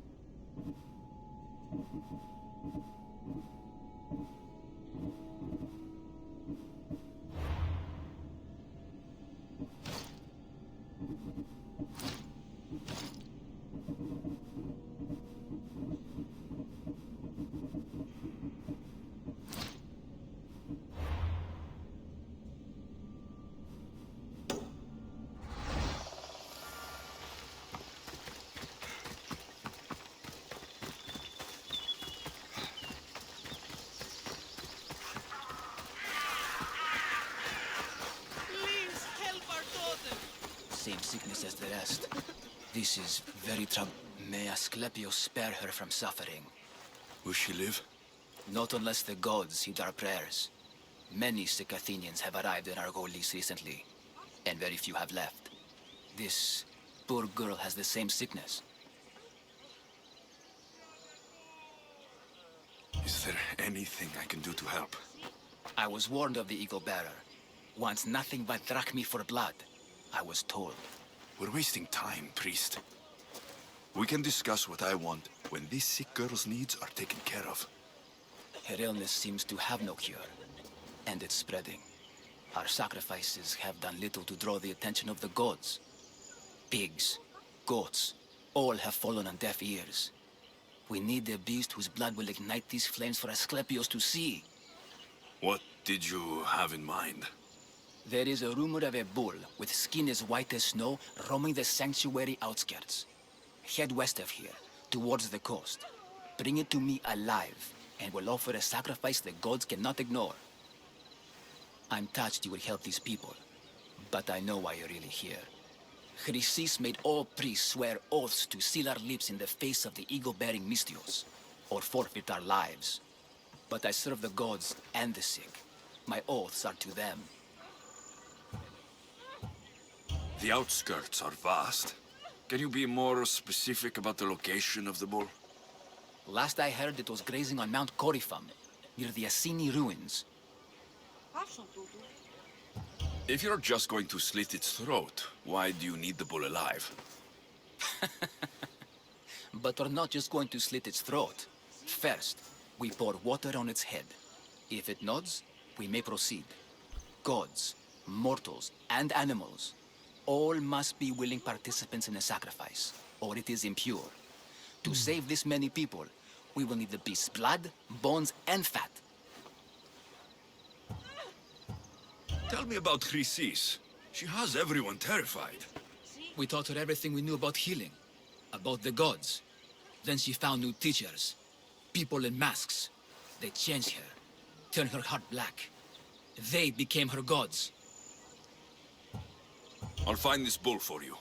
Same sickness as the rest. This is very trouble. May Asclepius spare her from suffering. Will she live? Not unless the gods heed our prayers. Many sick Athenians have arrived in Argolis recently, and very few have left. This poor girl has the same sickness. Is there anything I can do to help? I was warned of the Eagle Bearer. Wants nothing but drachmi for blood, I was told. We're wasting time, priest. We can discuss what I want when this sick girl's needs are taken care of. Her illness seems to have no cure, and it's spreading. Our sacrifices have done little to draw the attention of the gods. Pigs, goats, all have fallen on deaf ears. We need a beast whose blood will ignite these flames for Asclepius to see. What did you have in mind? There is a rumor of a bull with skin as white as snow roaming the sanctuary outskirts. Head west of here, towards the coast. Bring it to me alive, and we'll offer a sacrifice the gods cannot ignore. I'm touched you will help these people, but I know why you're really here. Chrysis made all priests swear oaths to seal our lips in the face of the eagle-bearing Mystios, or forfeit our lives. But I serve the gods and the sick. My oaths are to them. The outskirts are vast. Can you be more specific about the location of the bull? Last I heard, it was grazing on Mount Coryphum, near the Iossini ruins. If you're just going to slit its throat, why do you need the bull alive? But we're not just going to slit its throat. First, we pour water on its head. If it nods, we may proceed. Gods, mortals, and animals, all must be willing participants in a sacrifice, or it is impure. To save this many people, we will need the beast's blood, bones, and fat. Tell me about Chrysis. She has everyone terrified. We taught her everything we knew about healing, about the gods. Then she found new teachers, people in masks. They changed her, turned her heart black. They became her gods. I'll find this bull for you.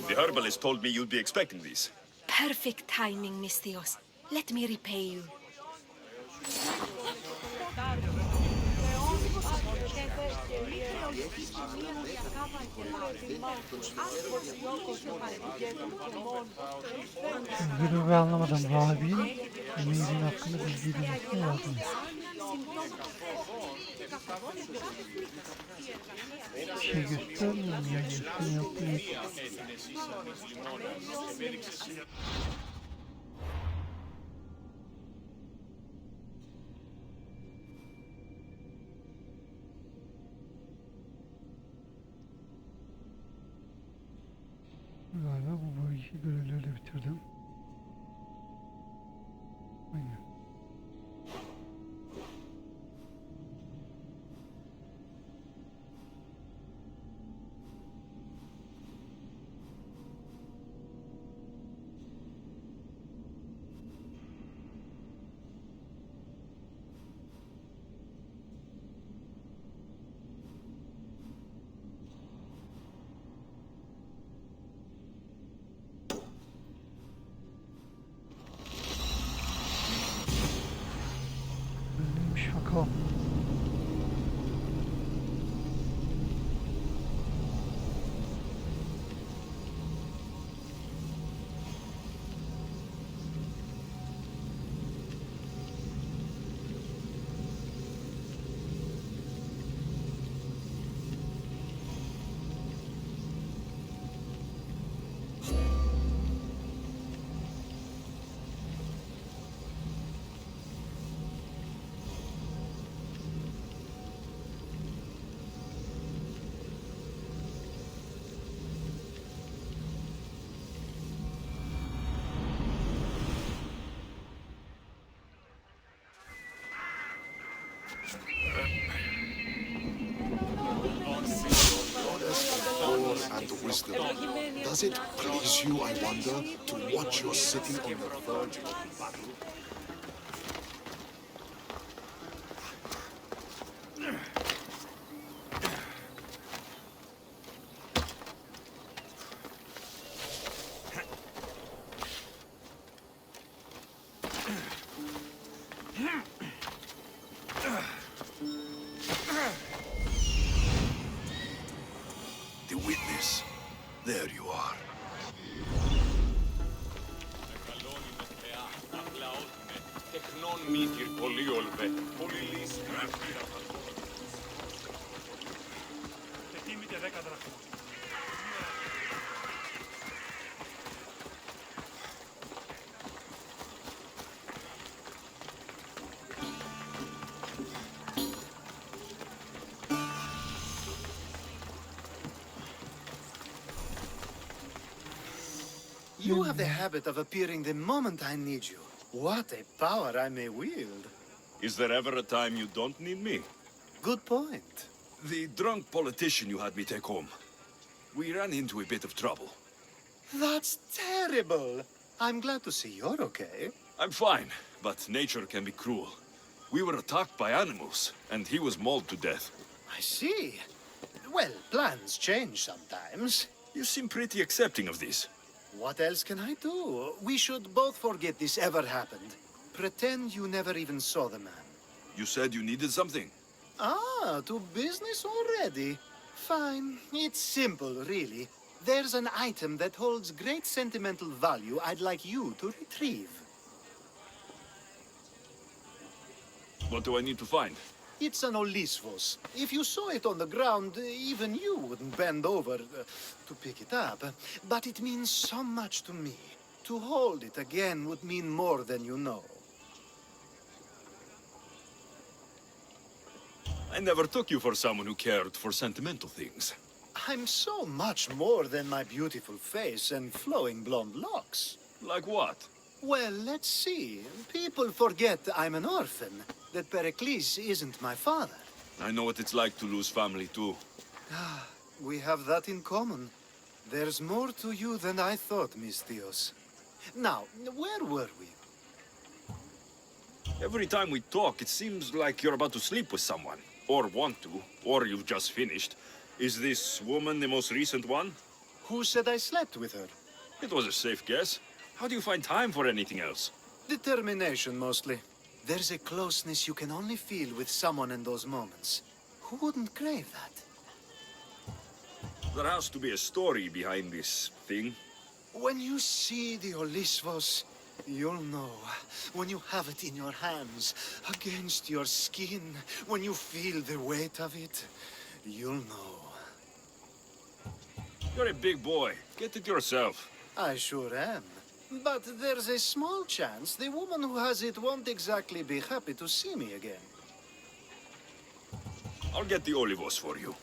The herbalist told me you'd be expecting these. Perfect timing, Misthios. Let me repay you. Öldürü ve anlamadım. Rahibin emeğinin hakkında bilgi bilmesine yardım et. Şey göstermiyor mu ya? Üstüne yapmıyor. Galiba bu bölge görevleri de bitirdim. Aynen. Neymiş bakalım. And wisdom. Does it please you, I wonder, to watch your city on the verge of battle? The witness. There you are. Εκτίμηται 10 δραχμών. You have the habit of appearing the moment I need you. What a power I may wield. Is there ever a time you don't need me? Good point. The drunk politician you had me take home. We ran into a bit of trouble. That's terrible. I'm glad to see you're okay. I'm fine, but nature can be cruel. We were attacked by animals, and he was mauled to death. I see. Well, plans change sometimes. You seem pretty accepting of this. What else can I do? We should both forget this ever happened. Pretend you never even saw the man. You said you needed something. Ah, to business already? Fine. It's simple, really. There's an item that holds great sentimental value I'd like you to retrieve. What do I need to find? It's an Olisvos. If you saw it on the ground, even you wouldn't bend over to pick it up. But it means so much to me. To hold it again would mean more than you know. I never took you for someone who cared for sentimental things. I'm so much more than my beautiful face and flowing blonde locks. Like what? Well, let's see. People forget I'm an orphan, that Pericles isn't my father. I know what it's like to lose family too. We have that in common. There's more to you than I thought, Mistios. Now, where were we? Every time we talk, it seems like you're about to sleep with someone. Or want to, or you've just finished. Is this woman the most recent one? Who said I slept with her? It was a safe guess. How do you find time for anything else? Determination, mostly. There's a closeness you can only feel with someone in those moments. Who wouldn't crave that? There has to be a story behind this thing. When you see the Olisvos, you'll know. When you have it in your hands, against your skin, when you feel the weight of it, you'll know. You're a big boy. Get it yourself. I sure am. But there's a small chance the woman who has it won't exactly be happy to see me again. I'll get the Olivos for you.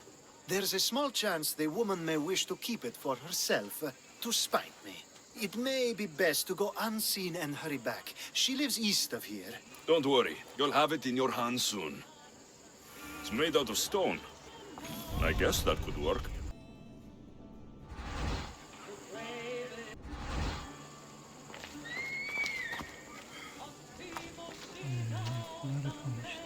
There's a small chance the woman may wish to keep it for herself, to spite me. It may be best to go unseen and hurry back. She lives east of here. Don't worry. You'll have it in your hands soon. It's made out of stone. I guess that could work. Nerede kalmıştık?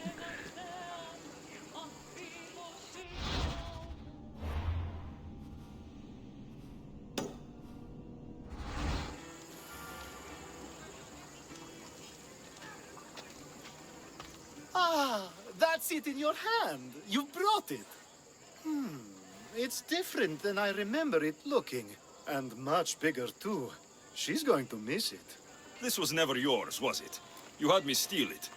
Ah, that's it in your hand. You brought it. It's different than I remember it looking. And much bigger, too. She's going to miss it. This was never yours, was it? You had me steal it.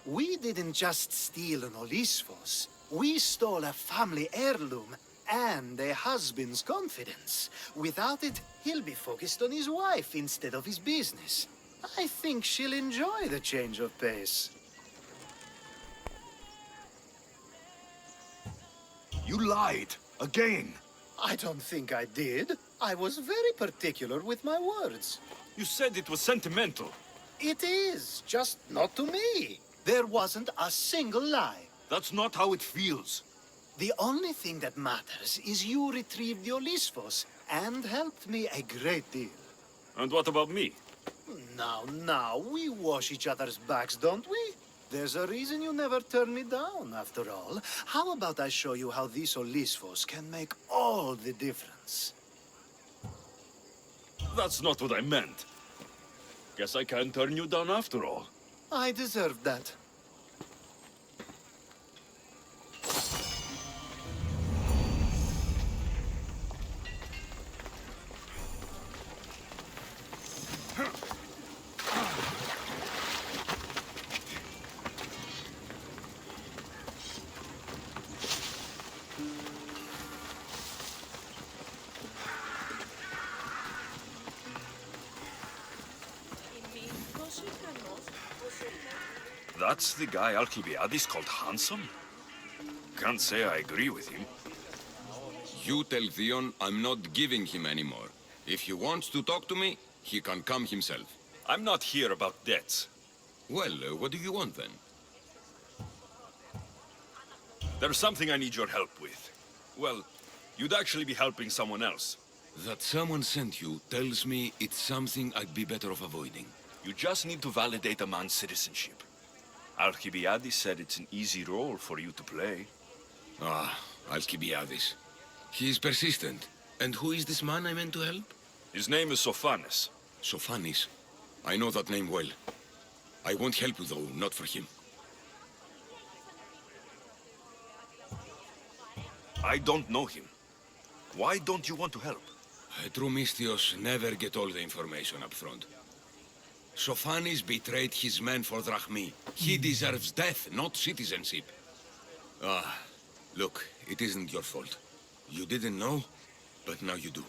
We didn't just steal an Olisvos. We stole a family heirloom and a husband's confidence. Without it, he'll be focused on his wife instead of his business. I think she'll enjoy the change of pace. You lied. Again. I don't think I did. I was very particular with my words. You said it was sentimental. It is, just not to me. There wasn't a single lie. That's not how it feels. The only thing that matters is you retrieved the Olisvos and helped me a great deal. And what about me? Now, we wash each other's backs, don't we? There's a reason you never turn me down, after all. How about I show you how these Olisvos can make all the difference? That's not what I meant. Guess I can't turn you down after all. I deserve that. That's the guy Alcibiades called handsome? Can't say I agree with him. You tell Theon I'm not giving him any more. If he wants to talk to me, he can come himself. I'm not here about debts. Well, what do you want then? There's something I need your help with. Well, you'd actually be helping someone else. That someone sent you tells me it's something I'd be better off avoiding. You just need to validate a man's citizenship. Alcibiades said it's an easy role for you to play. Ah, Alcibiades. He is persistent. And who is this man I meant to help? His name is Sophanes. Sophanes? I know that name well. I won't help you, though, not for him. I don't know him. Why don't you want to help? True Mystios never get all the information up front. Sophanes betrayed his men for Drachmi. He deserves death, not citizenship. Look, it isn't your fault. You didn't know, but now you do.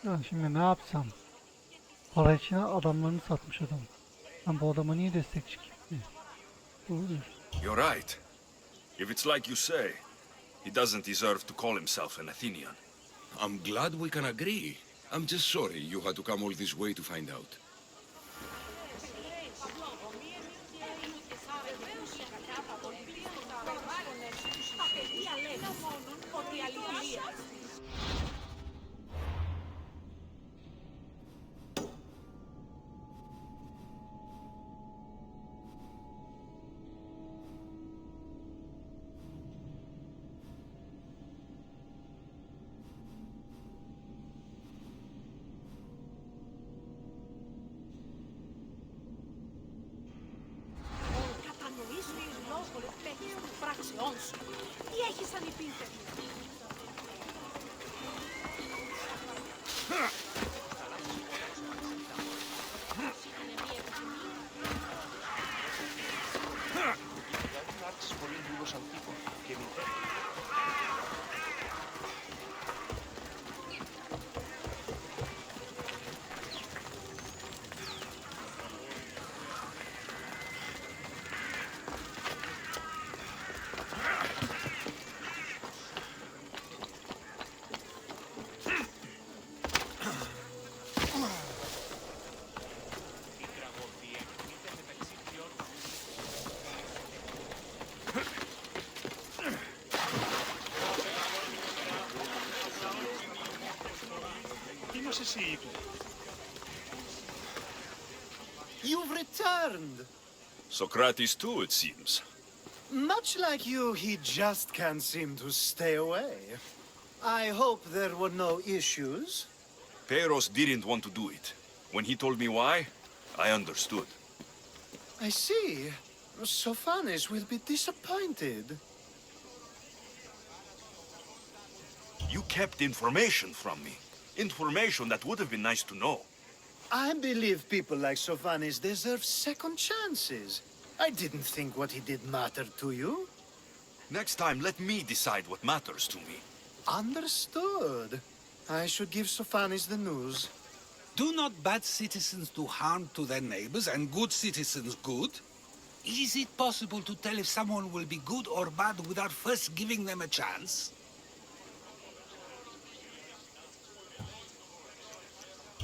Ya şimdi ne yapsam? Para için adamlarını satmış adam. Ben bu adama niye destekçi gitti? Doğrudur. You're right. If it's like you say, he doesn't deserve to call himself an Athenian. I'm glad we can agree. I'm just sorry you had to come all this way to find out. You've returned. Socrates too, it seems. Much like you, he just can't seem to stay away. I hope there were no issues. Peros didn't want to do it. When he told me why, I understood. I see. Sophanes will be disappointed. You kept information from me. Information that would have been nice to know. I believe people like Sophanes deserve second chances. I didn't think what he did mattered to you. Next time, let me decide what matters to me. Understood. I should give Sophanes the news. Do not bad citizens do harm to their neighbors and good citizens good? Is it possible to tell if someone will be good or bad without first giving them a chance?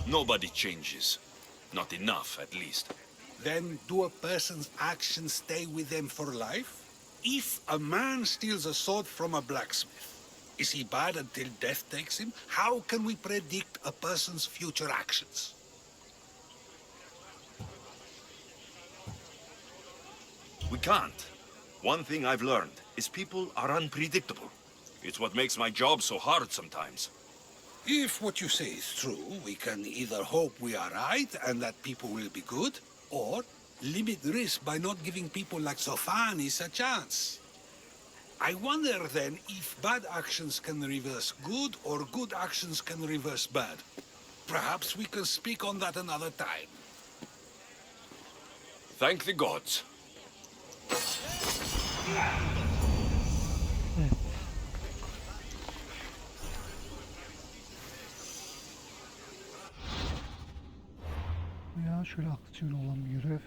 Nobody changes. Not enough, at least. Then do a person's actions stay with them for life? If a man steals a sword from a blacksmith, is he bad until death takes him? How can we predict a person's future actions? We can't. One thing I've learned is people are unpredictable. It's what makes my job so hard sometimes. If what you say is true, we can either hope we are right and that people will be good, or limit risk by not giving people like Sophanes a chance. I wonder then if bad actions can reverse good or good actions can reverse bad. Perhaps we can speak on that another time. Thank the gods. Ya şöyle aklıcı olan bir görev.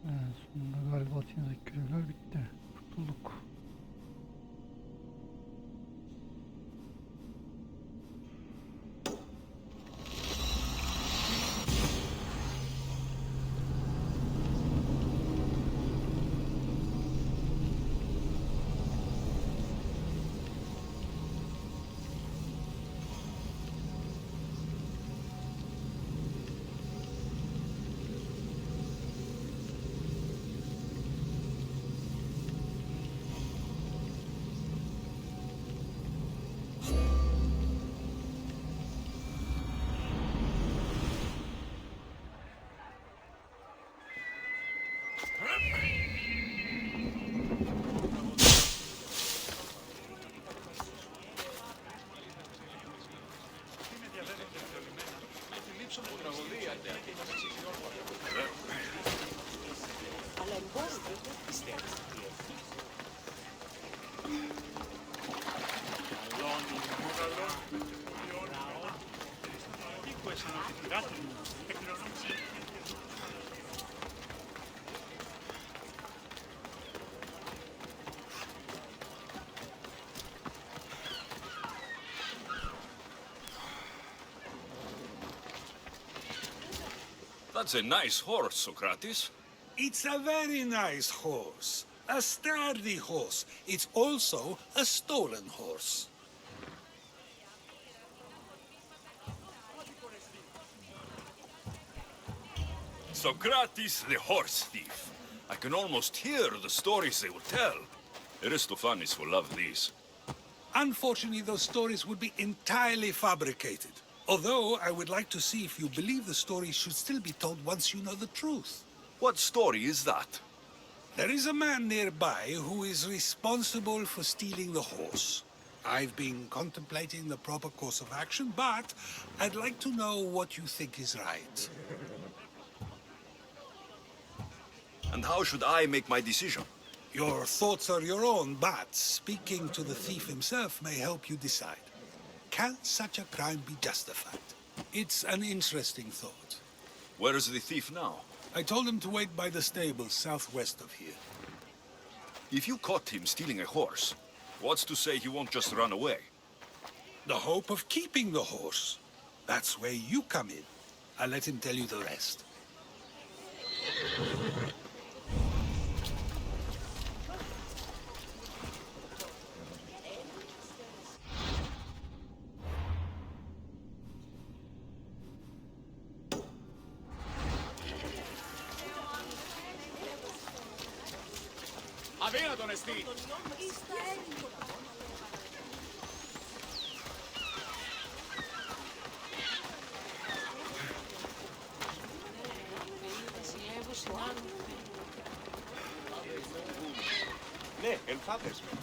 Evet, sonunda galiba Atina'daki görevler bitti. Kurtulduk. That's a nice horse, Socrates. It's a very nice horse. A sturdy horse. It's also a stolen horse. Socrates, the horse thief. I can almost hear the stories they will tell. Aristophanes will love these. Unfortunately, those stories would be entirely fabricated. Although, I would like to see if you believe the stories should still be told once you know the truth. What story is that? There is a man nearby who is responsible for stealing the horse. I've been contemplating the proper course of action, but I'd like to know what you think is right. And how should I make my decision? Your thoughts are your own, but speaking to the thief himself may help you decide. Can such a crime be justified? It's an interesting thought. Where is the thief now? I told him to wait by the stables southwest of here. If you caught him stealing a horse, what's to say he won't just run away? The hope of keeping the horse. That's where you come in. I'll let him tell you the rest. Αδύνατον εστί. Ναι, ελφάδες με.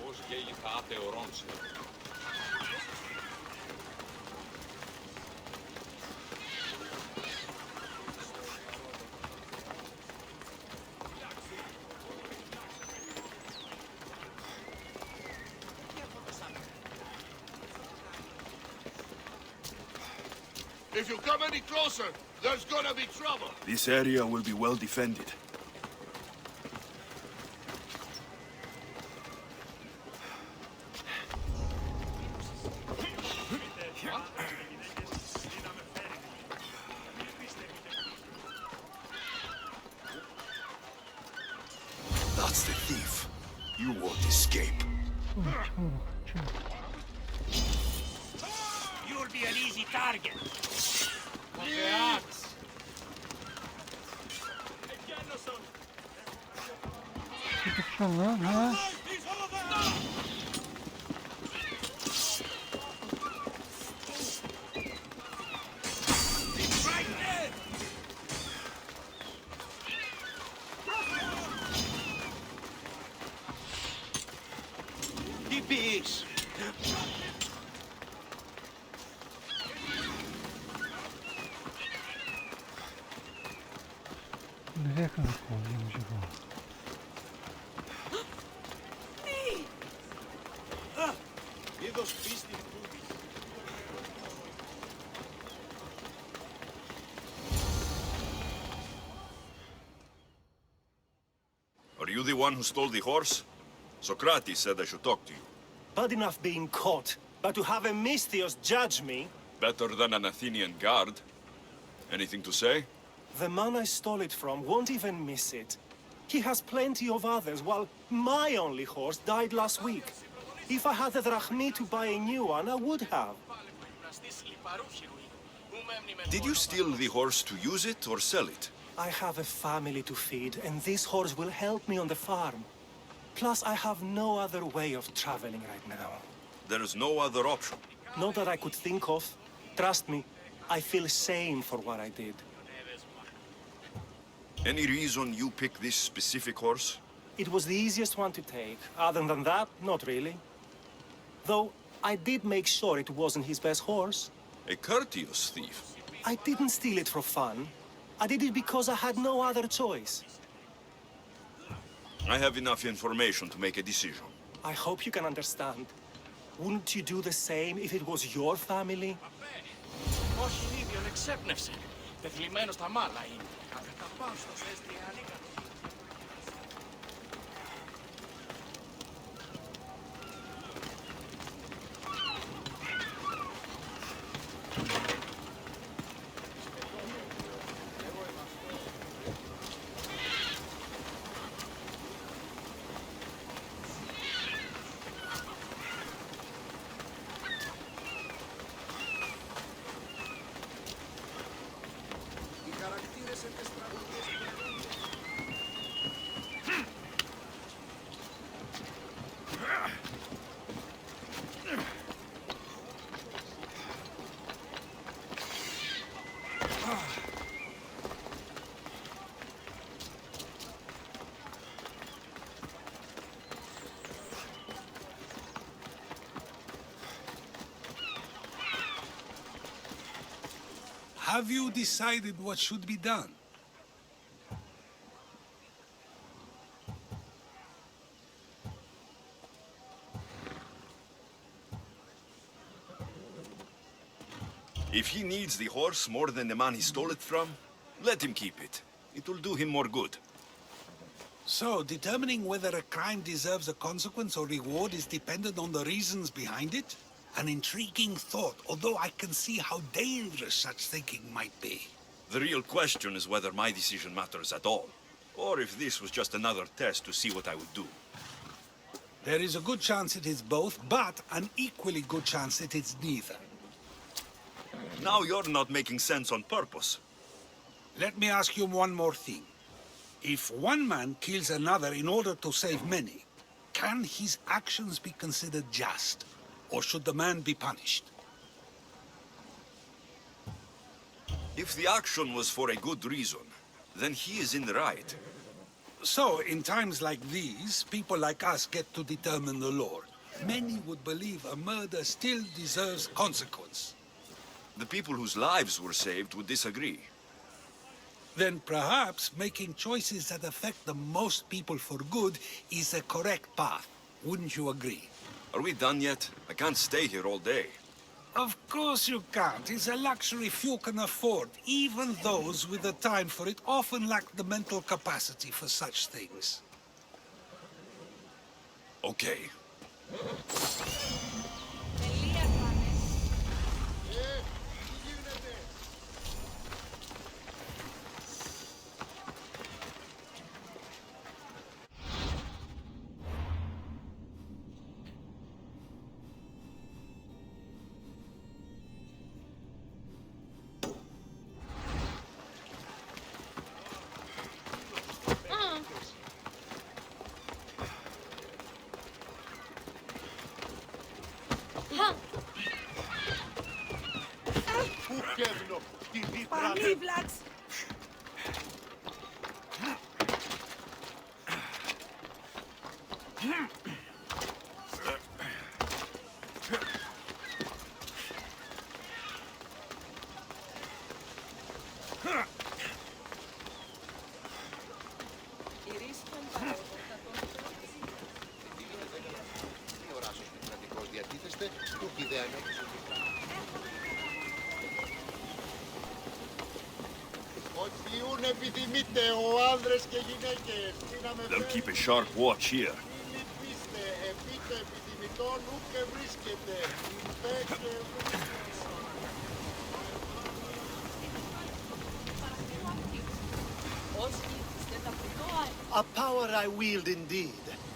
Πώς γέλικα ατεωρώνσε. If you come any closer, there's gonna be trouble. This area will be well defended. That's the thief. You won't escape. You'll be an easy target. Of the axe. Tutuşan lan ha. Τι πεις? Nereye kadar kovalıyım acaba? Είδος πίστη τούτης. Are you the one who stole the horse? Socrates said I should talk to you. Bad enough being caught, but to have a Misthios judge me? Better than an Athenian guard. Anything to say? The man I stole it from won't even miss it. He has plenty of others, while my only horse died last week. If I had the drachmi to buy a new one, I would have. Did you steal the horse to use it or sell it? I have a family to feed, and this horse will help me on the farm. Plus, I have no other way of traveling right now. There is no other option. Not that I could think of. Trust me, I feel shame for what I did. Any reason you picked this specific horse? It was the easiest one to take. Other than that, not really. Though, I did make sure it wasn't his best horse. A courteous thief. I didn't steal it for fun. I did it because I had no other choice. I have enough information to make a decision. I hope you can understand. Wouldn't you do the same if it was your family? Όχι ίδιον εξέπνευσε. Πεθλιμμένο στα μάλα είναι. Καταπάω στο σεστιάνι. Have you decided what should be done? If he needs the horse more than the man he stole it from, let him keep it. It will do him more good. So, determining whether a crime deserves a consequence or reward is dependent on the reasons behind it? An intriguing thought, although I can see how dangerous such thinking might be. The real question is whether my decision matters at all, or if this was just another test to see what I would do. There is a good chance it is both, but an equally good chance it is neither. Now you're not making sense on purpose. Let me ask you one more thing. If one man kills another in order to save many, can his actions be considered just? Or should the man be punished? If the action was for a good reason, then he is in the right. So, in times like these, people like us get to determine the law. Many would believe a murder still deserves consequence. The people whose lives were saved would disagree. Then perhaps making choices that affect the most people for good is a correct path. Wouldn't you agree? Are we done yet? I can't stay here all day. Of course you can't. It's a luxury few can afford. Even those with the time for it often lack the mental capacity for such things. Okay. Πανίβλαξ! They'll keep a sharp watch here. A power I wield indeed.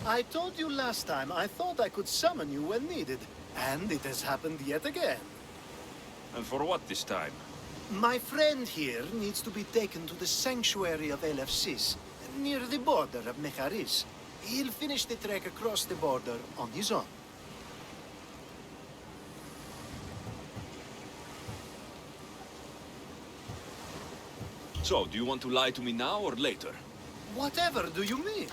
I told you last time I thought I could summon you when needed, and it has happened yet again. And for what this time? My friend here needs to be taken to the sanctuary of Elefsis, near the border of Mecharis. He'll finish the trek across the border on his own. So, do you want to lie to me now or later? Whatever do you mean?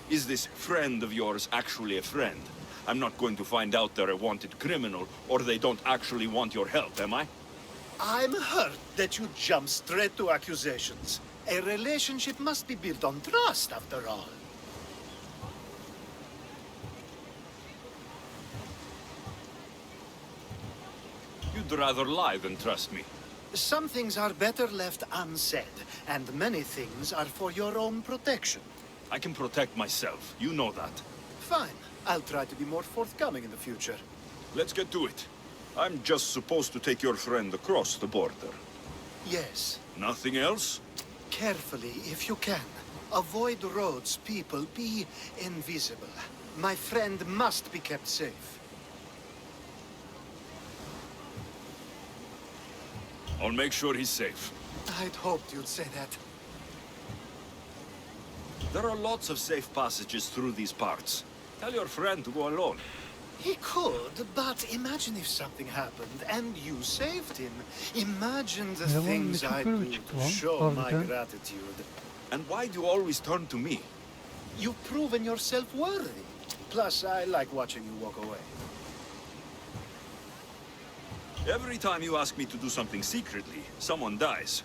Is this friend of yours actually a friend? I'm not going to find out they're a wanted criminal, or they don't actually want your help, am I? I'm hurt that you jump straight to accusations. A relationship must be built on trust, after all. I'd rather lie than trust me. Some things are better left unsaid, and many things are for your own protection. I can protect myself. You know that. Fine. I'll try to be more forthcoming in the future. Let's get to it. I'm just supposed to take your friend across the border. Yes. Nothing else? Carefully, if you can. Avoid roads, people. Be invisible. My friend must be kept safe. I'll make sure he's safe. I'd hoped you'd say that. There are lots of safe passages through these parts. Tell your friend to go alone. He could, but imagine if something happened and you saved him. Imagine the things I'd do to show my gratitude. And why do you always turn to me? You've proven yourself worthy. Plus, I like watching you walk away. Every time you ask me to do something secretly, someone dies.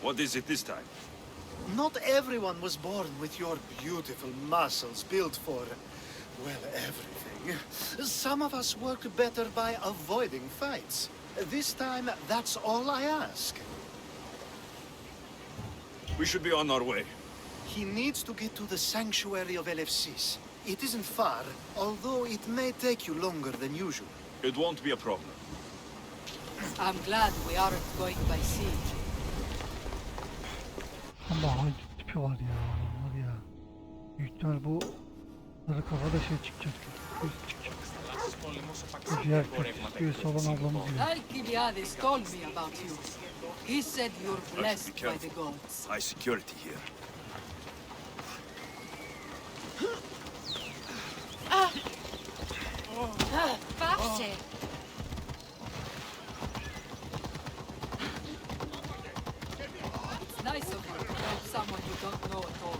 What is it this time? Not everyone was born with your beautiful muscles built for, well, everything. Some of us work better by avoiding fights. This time, that's all I ask. We should be on our way. He needs to get to the sanctuary of LFCs. It isn't far, although it may take you longer than usual. It won't be a problem. I'm glad we aren't going by sea. Ama hangi tipi var ya? Var ya. Büyük ihtimal bu sarı kafada şey çıkacak. Göz çıkacak. Diğer Türk üyesi olan ablamız gibi. Alcibiades told me about you. He said you're blessed by the gods. High security here. Patrzcie! It's nice of you to help someone you don't know at all.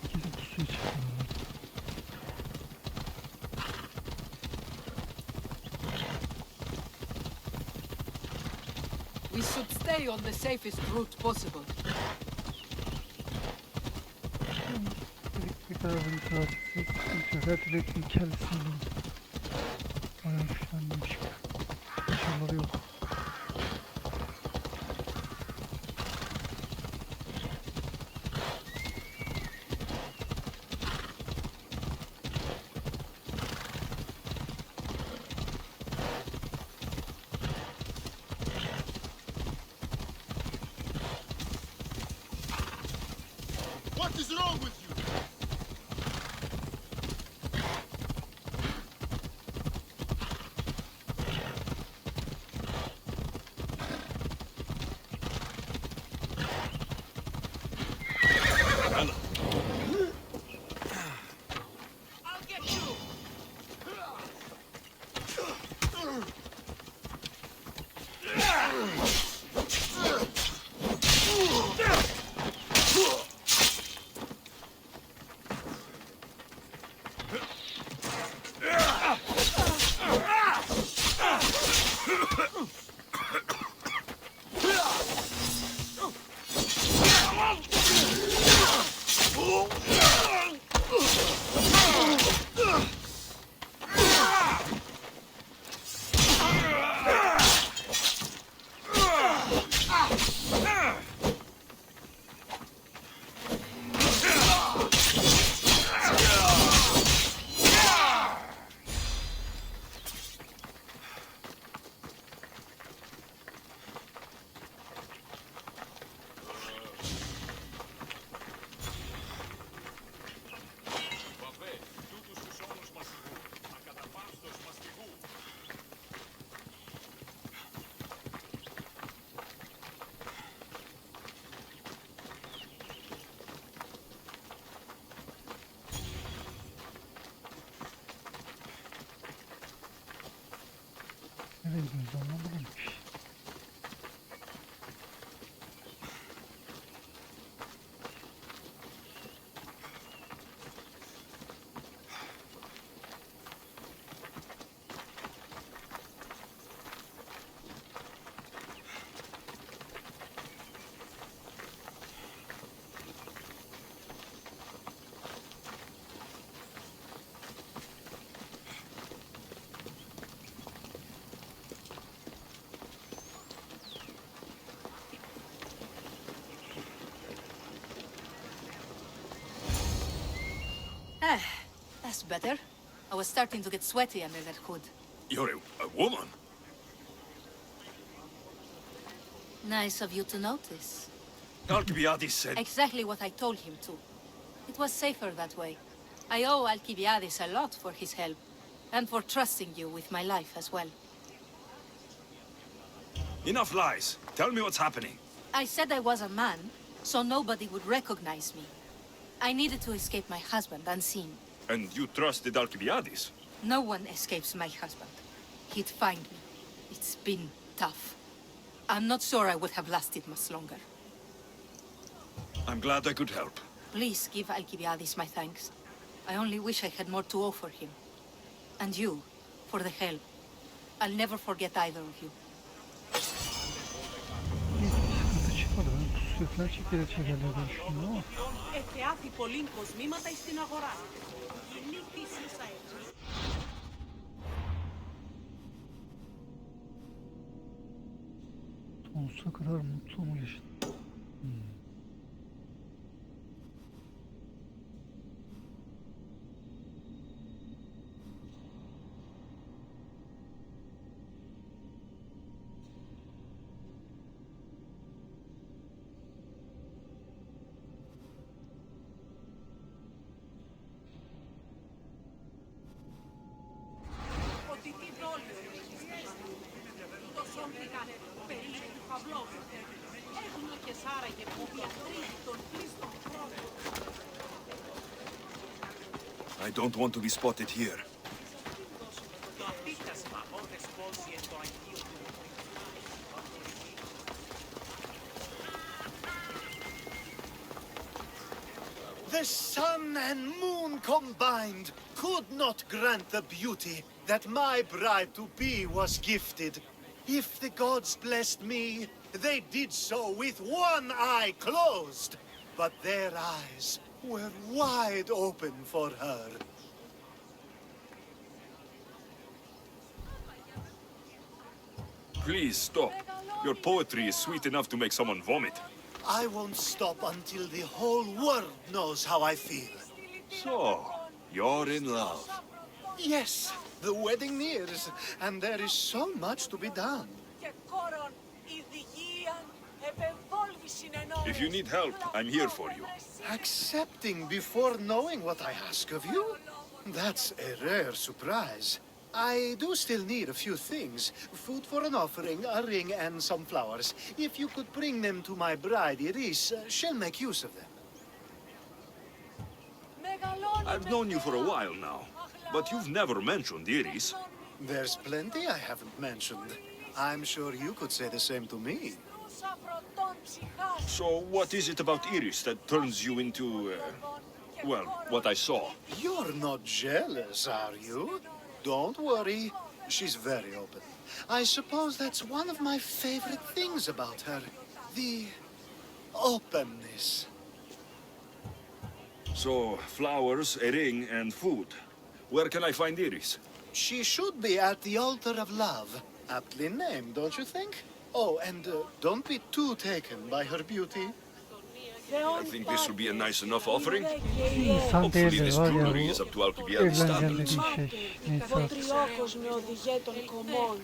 İkisi pusuya çıkıyorlar. We should stay on the safest route possible. Bir tarafını sağa çıksın, sıkıntı yok. Her türlü hepsini kendisini bulun. Bayağı güçlenmiş. Başarıları yok. What is wrong with you? Nereye gidiyoruz anlamadım ki. That's better. I was starting to get sweaty under that hood. You're a woman? Nice of you to notice. Alcibiades said... Exactly what I told him to. It was safer that way. I owe Alcibiades a lot for his help, and for trusting you with my life as well. Enough lies. Tell me what's happening. I said I was a man, so nobody would recognize me. I needed to escape my husband unseen. And you trusted Alcibiades? No one escapes my husband. He'd find me. It's been tough. I'm not sure I would have lasted much longer. I'm glad I could help. Please give Alcibiades my thanks. I only wish I had more to offer him. And you, for the help. I'll never forget either of you. Sıkıntı çıkmadı. Ben pusuya falan çekerek çekerlerden düşündüm ama. Εθεάθη πολλήν κοσμήματα εις την αγορά. Γυνή φύσισα έτσι. Sonsuza kadar mutlu mu yaşadın? Ότι τι δόλιο είναι. Το σόμπλικα περίπου του Παυλόβου. Έχουν και σάραγε που διατρίζει τον πλήστον χρόνο. I don't want to be spotted here. Το απίκασμα όδες πόσει εν το Αγίου του. The sun and moon combined could not grant the beauty that my bride-to-be was gifted. If the gods blessed me, they did so with one eye closed. But their eyes were wide open for her. Please stop. Your poetry is sweet enough to make someone vomit. I won't stop until the whole world knows how I feel. So, you're in love. Yes, the wedding nears, and there is so much to be done. If you need help, I'm here for you. Accepting before knowing what I ask of you? That's a rare surprise. I do still need a few things. Food for an offering, a ring, and some flowers. If you could bring them to my bride, Iris, she'll make use of them. I've known you for a while now, but you've never mentioned Iris. There's plenty I haven't mentioned. I'm sure you could say the same to me. So what is it about Iris that turns you into, well, what I saw? You're not jealous, are you? Don't worry. She's very open. I suppose that's one of my favorite things about her. The openness. So, flowers, a ring, and food. Where can I find Iris? She should be at the altar of love. Aptly named, don't you think? Oh, and don't be too taken by her beauty. I think this will be a nice enough offering. İnsan Hopefully değildir this var ya jewelry bu is up to Alcibiades evleneceğim standards. dediğin şey. Neyse artık. Βοτριόκος με οδηγέ των κομμών.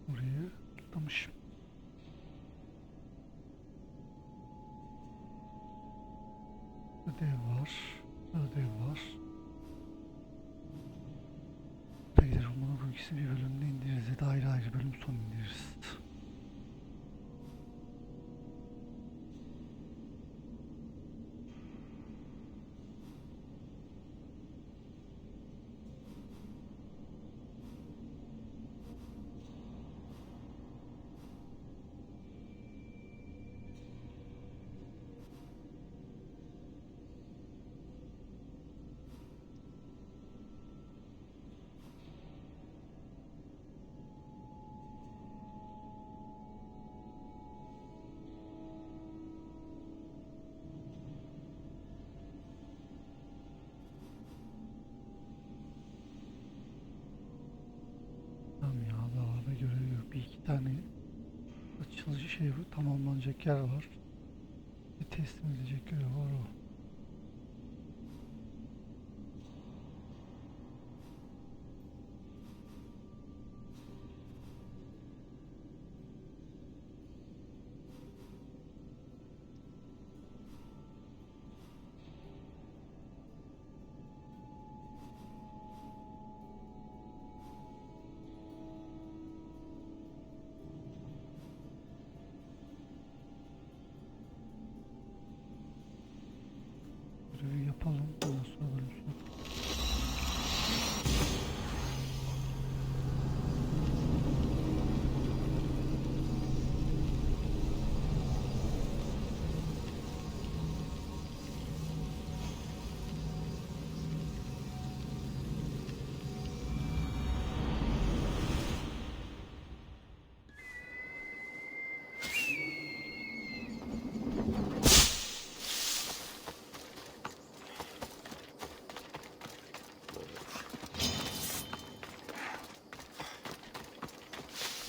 Buraya atlamışım. Ödev var. Ödev var. Beyler umarım bu ikisini bir bölümde indiririz ya da ayrı ayrı bölüm sonu indiririz. Tamam ya, daha da görev yok. Bir iki tane açılışı şey tamamlanacak yer var. Bir teslim edecek görev var o. Görevi yapalım. Ondan sonra bölüm sonu.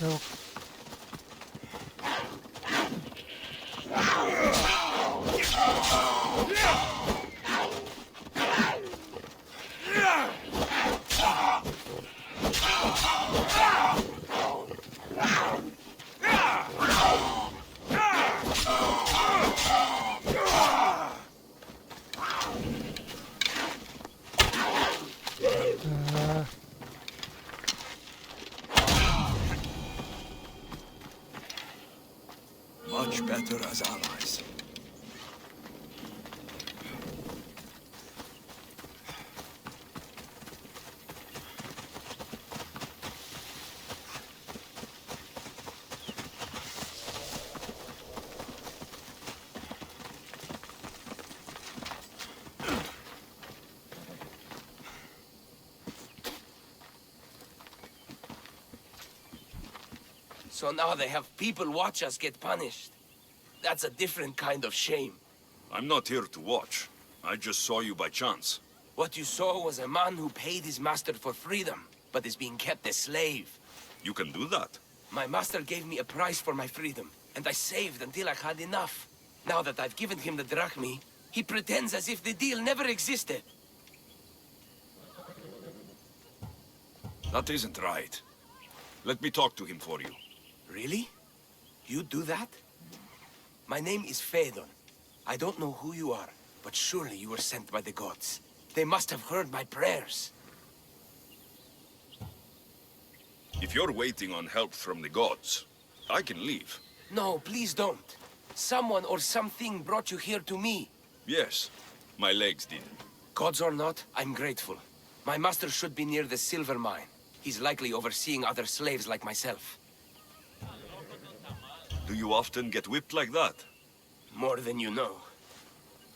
Yok. Much better as allies. So now they have people watch us get punished. That's a different kind of shame. I'm not here to watch. I just saw you by chance. What you saw was a man who paid his master for freedom, but is being kept a slave. You can do that. My master gave me a price for my freedom, and I saved until I had enough. Now that I've given him the drachmi, he pretends as if the deal never existed. That isn't right. Let me talk to him for you. Really? You do that? My name is Phaedon. I don't know who you are, but surely you were sent by the gods. They must have heard my prayers. If you're waiting on help from the gods, I can leave. No, please don't. Someone or something brought you here to me. Yes, my legs did. Gods or not, I'm grateful. My master should be near the silver mine. He's likely overseeing other slaves like myself. Do you often get whipped like that? More than you know.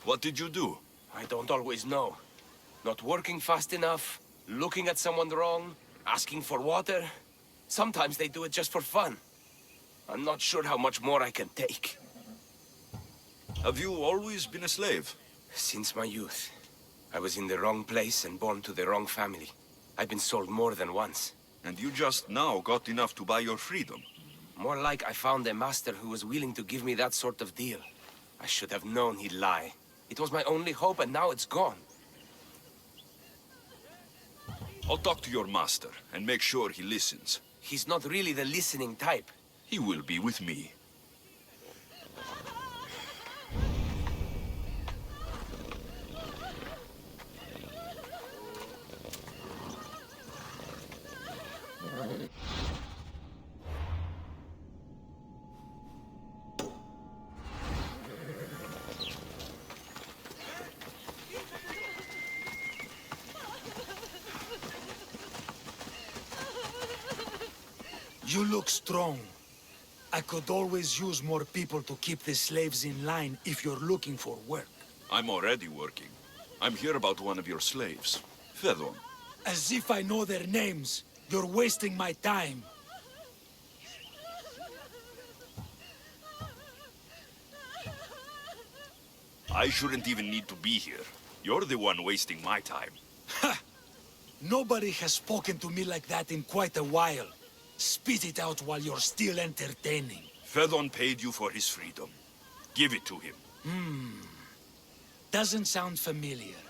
What did you do? I don't always know. Not working fast enough, looking at someone wrong, asking for water. Sometimes they do it just for fun. I'm not sure how much more I can take. Have you always been a slave? Since my youth. I was in the wrong place and born to the wrong family. I've been sold more than once. And you just now got enough to buy your freedom? More like I found a master who was willing to give me that sort of deal. I should have known he'd lie. It was my only hope, and now it's gone. I'll talk to your master and make sure he listens. He's not really the listening type. He will be with me. You look strong. I could always use more people to keep the slaves in line if you're looking for work. I'm already working. I'm here about one of your slaves, Fedon. As if I know their names. You're wasting my time. I shouldn't even need to be here. You're the one wasting my time. Ha! Nobody has spoken to me like that in quite a while. Spit it out while you're still entertaining. Fedon paid you for his freedom. Give it to him. Doesn't sound familiar.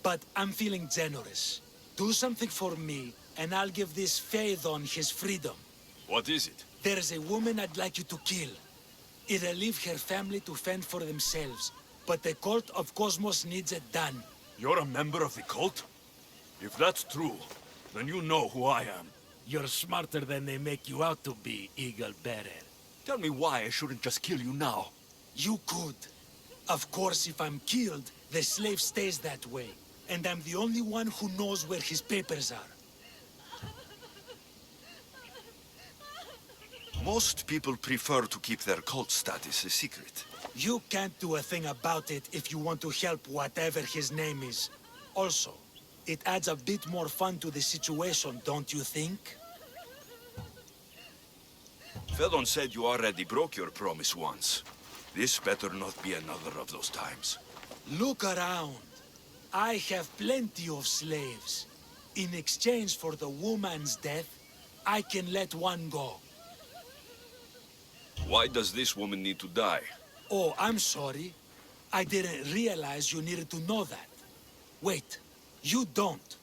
But I'm feeling generous. Do something for me, and I'll give this Phaedon his freedom. What is it? There's a woman I'd like you to kill. It'll leave her family to fend for themselves. But the cult of KOZMOS needs it done. You're a member of the cult? If that's true, then you know who I am. You're smarter than they make you out to be, Eagle Bearer. Tell me why I shouldn't just kill you now. You could. Of course, if I'm killed, the slave stays that way. And I'm the only one who knows where his papers are. Most people prefer to keep their cult status a secret. You can't do a thing about it if you want to help whatever his name is. Also, it adds a bit more fun to the situation, don't you think? Fedon said you already broke your promise once. This better not be another of those times. Look around. I have plenty of slaves. In exchange for the woman's death, I can let one go. Why does this woman need to die? Oh, I'm sorry. I didn't realize you needed to know that. Wait, you don't.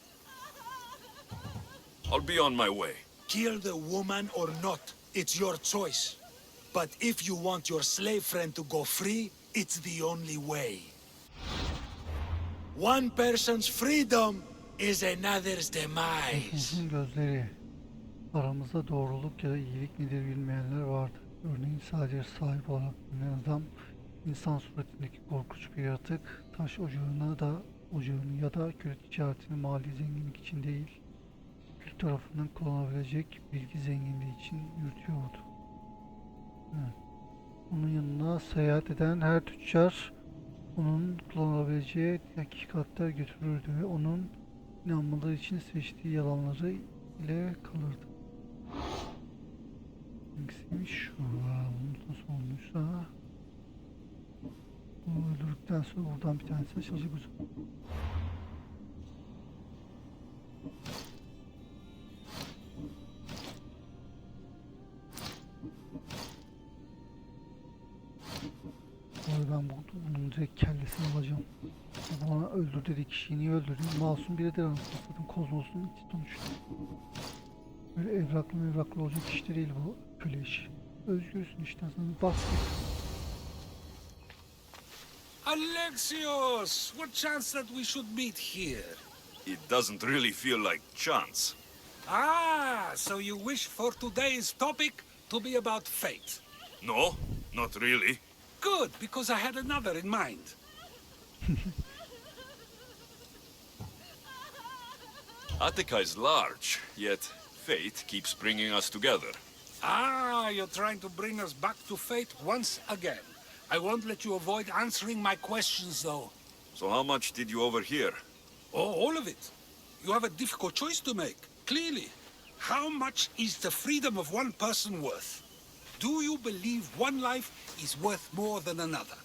I'll be on my way. Kill the woman or not, it's your choice. But if you want your slave friend to go free, it's the only way. One person's freedom is another's demise. Gözleri. Aramızda doğruluk ya da iyilik nedir bilmeyenler vardı. Örneğin sadece sahip olarak bilinen adam, insan suretindeki korkunç bir yaratık, taş ocağını ya da köle ticaretini mali zenginlik için değil, kült tarafından kullanılabilecek bilgi zenginliği için yürütüyordu. Evet. Onun yanına seyahat eden her tüccar onun kullanılabileceği hakikatler götürürdü ve onun inanmaları için seçtiği yalanları ile kalırdı. Hangisiymiş şu? Bunun nasıl olmuşsa bunu öldürdükten sonra buradan bir tanesi açılacak uzun. Ben bunun direkt kellesini alacağım. Bana öldür dedi, kişiyi niye öldürdün? Masum biridir anasını satayım. KOZMOS'un içi sonuçta. Böyle evraklı olacak işte değil bu köle işi. Özgürsün işte, sana bas. Alexios, what chance that we should meet here? It doesn't really feel like chance. Ah, so you wish for today's topic to be about fate? No, not really. Good, because I had another in mind. Attica is large, yet fate keeps bringing us together. Ah, you're trying to bring us back to fate once again. I won't let you avoid answering my questions, though. So how much did you overhear? Oh, all of it. You have a difficult choice to make, clearly. How much is the freedom of one person worth? Do you believe one life is worth more than another?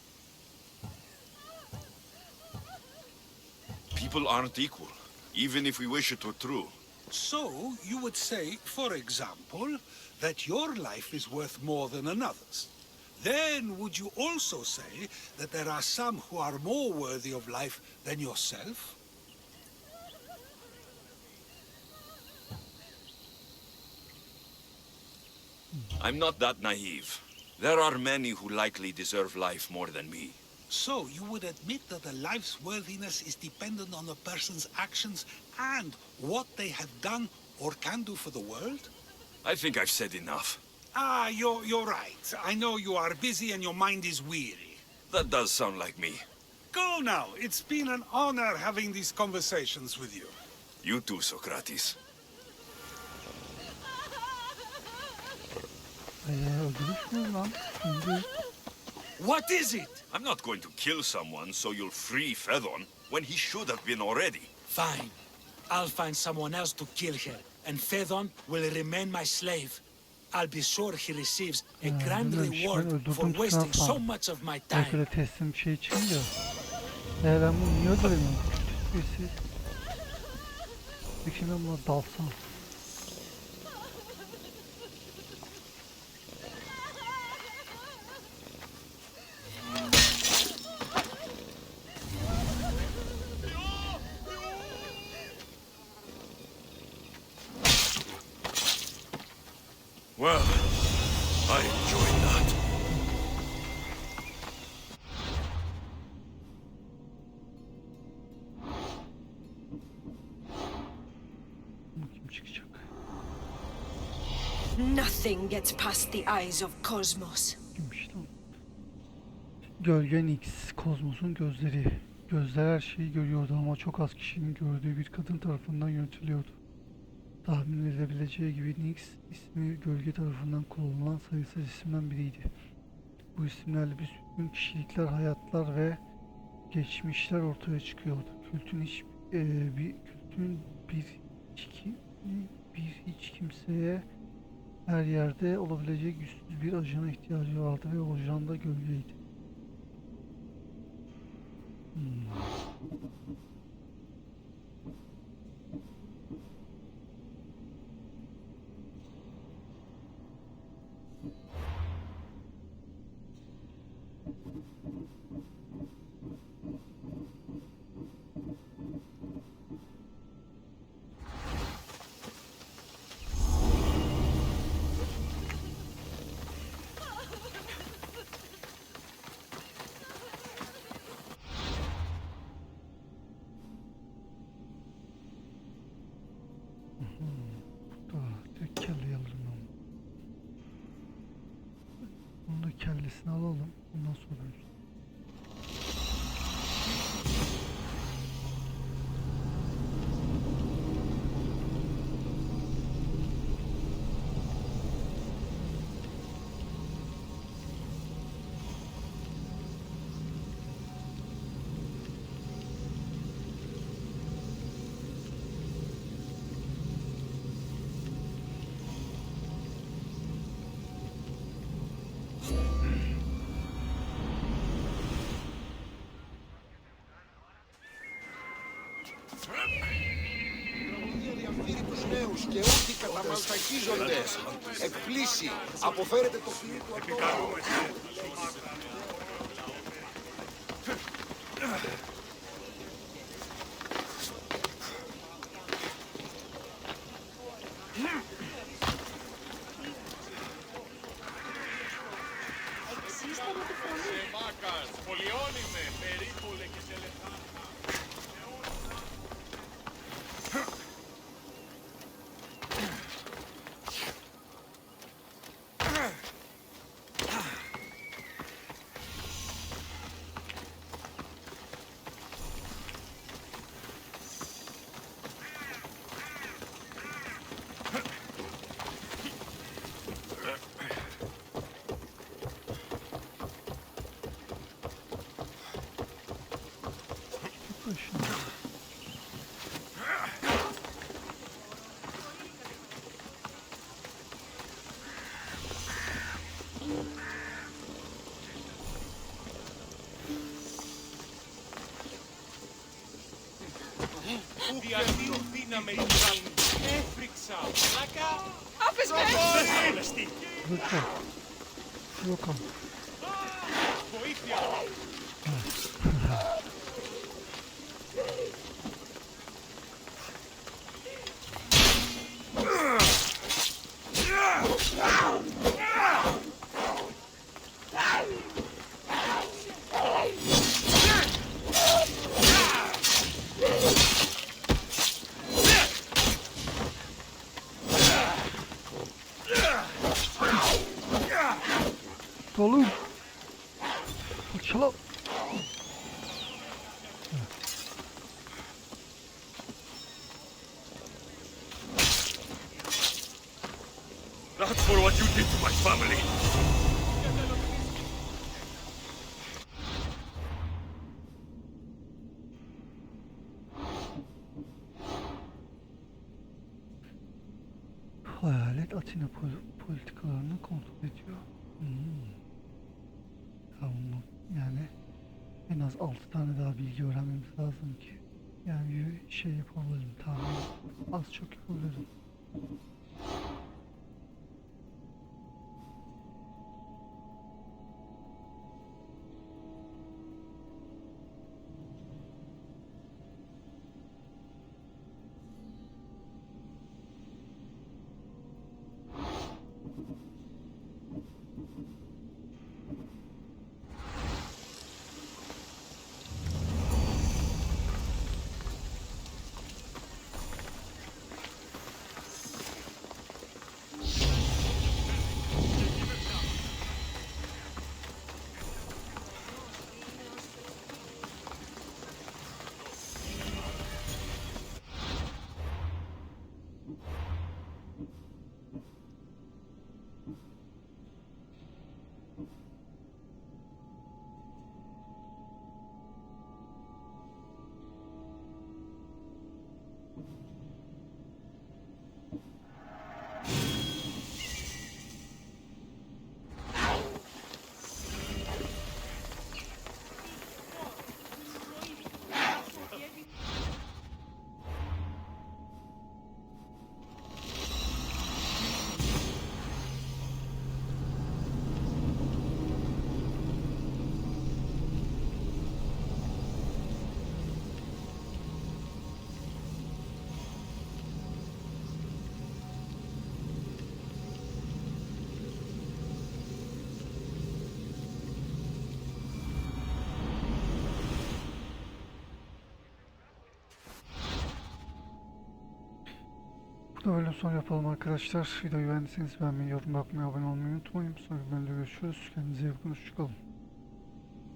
People aren't equal, even if we wish it were true. So, you would say, for example, that your life is worth more than another's. Then, would you also say that there are some who are more worthy of life than yourself? I'm not that naive. There are many who likely deserve life more than me. So, you would admit that a life's worthiness is dependent on a person's actions and what they have done or can do for the world? I think I've said enough. Ah, you're right. I know you are busy and your mind is weary. That does sound like me. Go now. It's been an honor having these conversations with you. You too, Socrates. Öldürmüş mü lan? Şimdi What is it? I'm not going to kill someone so you'll free Fedon when he should have been already. Fine. I'll find someone else to kill her, and Fedon will remain my slave. I'll be sure he receives a grand bilmemiş. Ben reward for öldürdüm wasting so Trabzon. much of my Belki time. de teslim şey çıkınca. Ben bunu niye öldüremiyorum? Birisi. Peki ben buna dalsam. Well, I enjoyed that. Kim çıkacak? Nothing gets past the eyes of KOZMOS. Kimmiş lan? Gölgen X, Kozmos'un gözleri. Gözler her şeyi görüyordu ama çok az kişinin gördüğü bir kadın tarafından yönetiliyordu. Tahmin edilebileceği gibi Nix ismi gölge tarafından kullanılan sayısız isimden biriydi. Bu isimlerle bir sürü kişilikler, hayatlar ve geçmişler ortaya çıkıyordu. Kültün hiç kimseye her yerde olabilecek güçsüz bir ajana ihtiyacı vardı ve o ajan da gölgeydi. Tek kelleyi alırım ben. Bunun da kellesini alalım. Ondan sonra Και ό,τι καταμαλθακίζονται εκπλήσει. Αποφέρετε το φίλο του ατόμου. Διαδίδυναμε η γραμμή. Έφρυξα. Πλάκα. Άφες με! lütfen. Yok ama. Βοήθεια. Oğlum. Parçala. Not for what you did to my family. Hayalet Atina politikalarını kontrol ediyor. Tamam, yani en az 6 tane daha bilgi öğrenmemiz lazım ki yani bir şey yapabilirim, tamam, az çok yapabilirim. Burada böyle son yapalım arkadaşlar. Videoyu beğendiyseniz beğenmeyi, yorum yapmayı, abone olmayı unutmayın. Sonraki bölümde görüşürüz. Kendinize iyi bakın. Hoşçakalın.